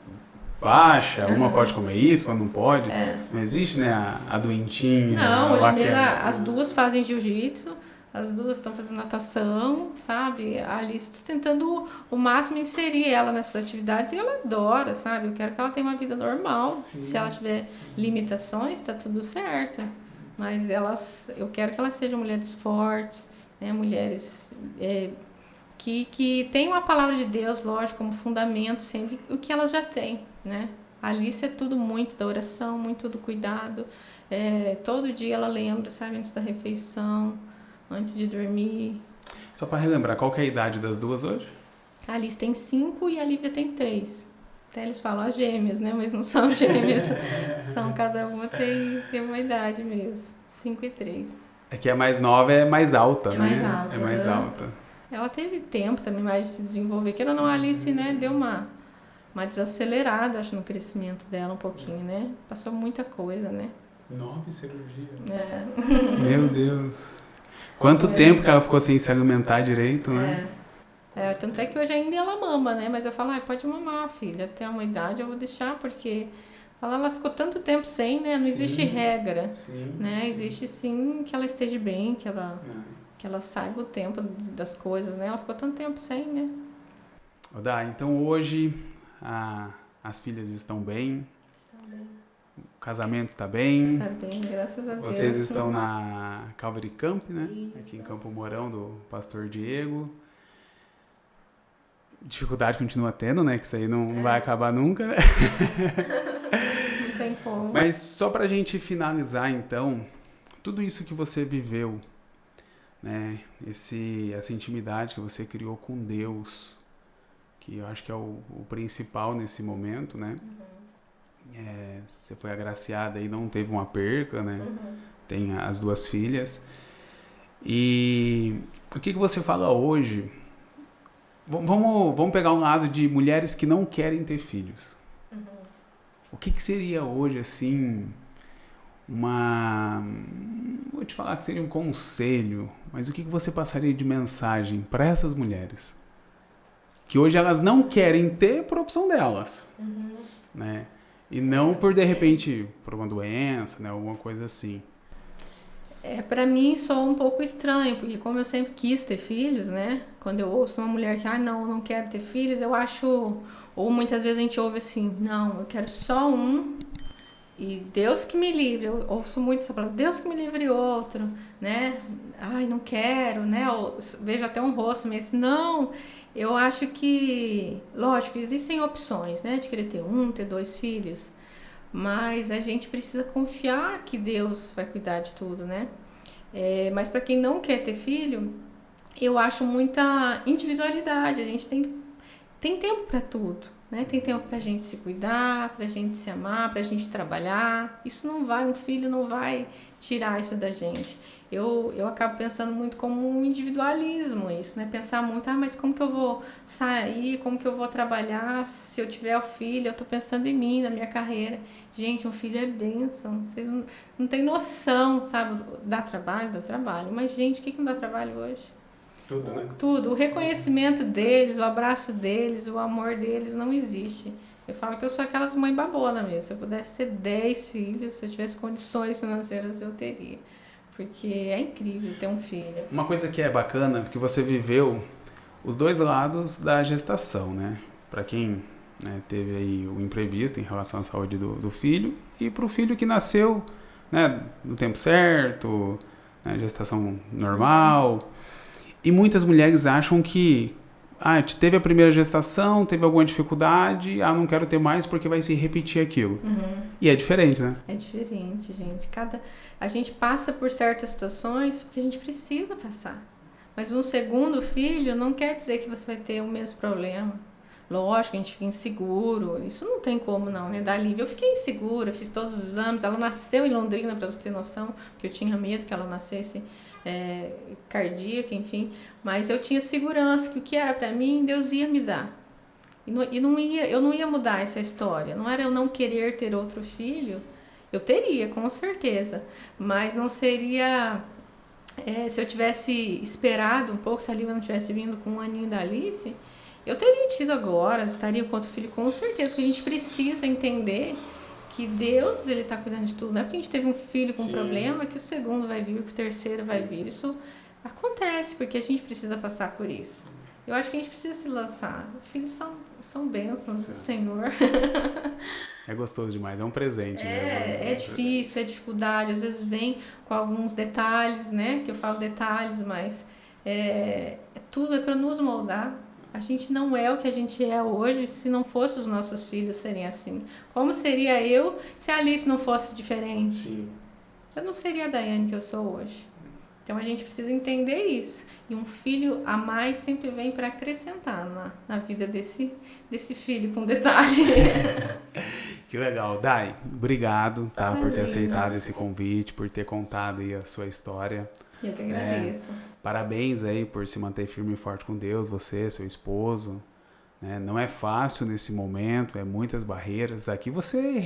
baixa, uma pode comer isso, outra não pode. Não existe, né, a doentinha.
Não, hoje mesmo as duas fazem jiu-jitsu, as duas estão fazendo natação, sabe? A Alice está tentando o máximo inserir ela nessas atividades e ela adora, sabe? Eu quero que ela tenha uma vida normal.
Sim,
se ela tiver limitações, tá tudo certo. Mas eu quero que elas sejam mulheres fortes, né? Mulheres que tenham a palavra de Deus, lógico, como fundamento sempre, o que elas já têm, né? A Alice é tudo muito da oração, muito do cuidado. Todo dia ela lembra, sabe, antes da refeição, antes de dormir.
Só para relembrar, qual que é a idade das duas hoje?
A Alice tem 5 e a Lívia tem 3. Até eles falam as gêmeas, né? Mas não são gêmeas. Cada uma tem uma idade mesmo. 5 e 3.
É que a mais nova é mais alta, né?
Mais alta.
É mais alta.
Ela teve tempo também mais de se desenvolver. Que ela não, a Alice, né? Deu uma desacelerada, acho, no crescimento dela um pouquinho, né? Passou muita coisa, né?
9 cirurgias.
Meu
Deus. Quanto tempo que ela ficou sem se alimentar direito, né?
Tanto é que hoje ainda ela mama, né? Mas eu falo, pode mamar, filha. Até uma idade eu vou deixar, porque ela ficou tanto tempo sem, né? Não existe regra. Né? Existe sim que ela esteja bem, que ela saiba o tempo das coisas, né? Ela ficou tanto tempo sem, né?
Dá, então hoje as filhas estão bem. O casamento está bem.
Está bem, graças a Deus.
Vocês estão na Calvary Camp, né? Isso. Aqui em Campo Mourão, do pastor Diego. Dificuldade continua tendo, né? Que isso aí não vai acabar nunca, né?
Não tem como.
Mas só pra gente finalizar, então, tudo isso que você viveu, né? Essa intimidade que você criou com Deus, que eu acho que é o principal nesse momento, né? Você foi agraciada e não teve uma perca, né? Tem as 2 filhas. E o que você fala hoje? Vamos pegar um lado de mulheres que não querem ter filhos. O que seria hoje, assim, vou te falar que seria um conselho, mas o que você passaria de mensagem para essas mulheres? Que hoje elas não querem ter por opção delas, né? E não por, de repente, por uma doença, né? Alguma coisa assim.
Pra mim soa um pouco estranho, porque como eu sempre quis ter filhos, né? Quando eu ouço uma mulher que, não quero ter filhos, eu acho... Ou muitas vezes a gente ouve assim, não, eu quero só um e Deus que me livre. Eu ouço muito essa palavra, Deus que me livre outro, né? Ai, não quero, né? Eu vejo até um rosto meio assim, não... Eu acho que, lógico, existem opções, né? De querer ter 1, ter 2 filhos. Mas a gente precisa confiar que Deus vai cuidar de tudo, né? Mas para quem não quer ter filho, eu acho muita individualidade. A gente tem tempo para tudo, né? Tem tempo para a gente se cuidar, para a gente se amar, para a gente trabalhar. Um filho não vai tirar isso da gente. Eu acabo pensando muito como um individualismo isso, né? Pensar muito, mas como que eu vou sair, como que eu vou trabalhar se eu tiver o filho? Eu tô pensando em mim, na minha carreira. Gente, um filho é bênção. Vocês não têm noção, sabe? Dá trabalho? Dá trabalho. Mas, gente, o que não dá trabalho hoje?
Tudo, né?
Tudo. O reconhecimento deles, o abraço deles, o amor deles não existe. Eu falo que eu sou aquelas mãe babona mesmo. Se eu pudesse ter 10 filhos, se eu tivesse condições financeiras, eu teria. Porque é incrível ter um filho.
Uma coisa que é bacana, porque você viveu os 2 lados da gestação, né? Para quem, né, teve aí o imprevisto em relação à saúde do filho e para o filho que nasceu, né, no tempo certo, né, gestação normal. E muitas mulheres acham que teve a primeira gestação, teve alguma dificuldade, não quero ter mais porque vai se repetir aquilo. E é diferente, né?
É diferente, gente. A gente passa por certas situações porque a gente precisa passar. Mas um segundo filho não quer dizer que você vai ter o mesmo problema. Lógico, a gente fica inseguro. Isso não tem como não, né? Da Lívia, eu fiquei insegura, fiz todos os exames. Ela nasceu em Londrina, para você ter noção, porque eu tinha medo que ela nascesse cardíaca, enfim. Mas eu tinha segurança que o que era para mim, Deus ia me dar. Eu não ia mudar essa história. Não era eu não querer ter outro filho. Eu teria, com certeza. Mas não seria... se eu tivesse esperado um pouco, se a Lívia não tivesse vindo com 1 aninho da Alice, eu teria tido agora, estaria com outro filho, com certeza. Porque a gente precisa entender que Deus, ele está cuidando de tudo. Não é porque a gente teve um filho com problema que o segundo vai vir, que o terceiro vai vir. Isso acontece, porque a gente precisa passar por isso. Eu acho que a gente precisa se lançar. Filhos são bênçãos do Senhor.
É gostoso demais, é um presente. Né?
É difícil, é dificuldade. Às vezes vem com alguns detalhes, né? Que eu falo detalhes, mas tudo é para nos moldar. A gente não é o que a gente é hoje se não fosse os nossos filhos serem assim. Como seria eu se a Alice não fosse diferente?
Sim.
Eu não seria a Daiane que eu sou hoje. Então a gente precisa entender isso. E um filho a mais sempre vem para acrescentar na vida desse filho com detalhe.
Que legal. Dai, obrigado por ter aceitado esse convite, por ter contado aí a sua história.
Eu que agradeço.
Parabéns aí por se manter firme e forte com Deus, você, seu esposo. Né? Não é fácil nesse momento, muitas barreiras. Aqui você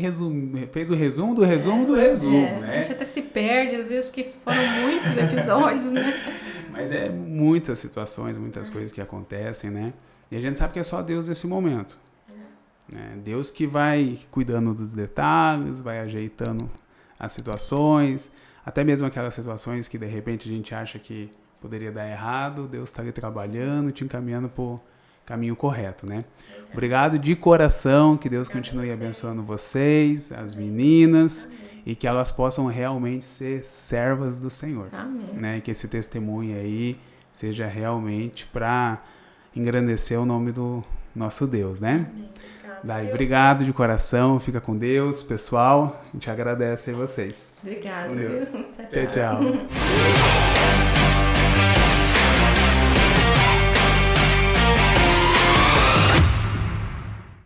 fez o resumo do resumo do resumo. Né?
A gente até se perde às vezes, porque foram muitos episódios, né?
Mas muitas situações, muitas coisas que acontecem, né? E a gente sabe que é só Deus nesse momento. Né? Deus que vai cuidando dos detalhes, vai ajeitando as situações, até mesmo aquelas situações que de repente a gente acha que poderia dar errado, Deus está ali trabalhando, te encaminhando para o caminho correto, né? Obrigado de coração, que Deus continue abençoando vocês, as meninas, e que elas possam realmente ser servas do Senhor.
Amém.
Né? Que esse testemunho aí seja realmente para engrandecer o nome do nosso Deus, né?
Amém.
Daí, obrigado de coração, fica com Deus, pessoal. A gente agradece aí vocês.
Obrigada.
Tchau, tchau.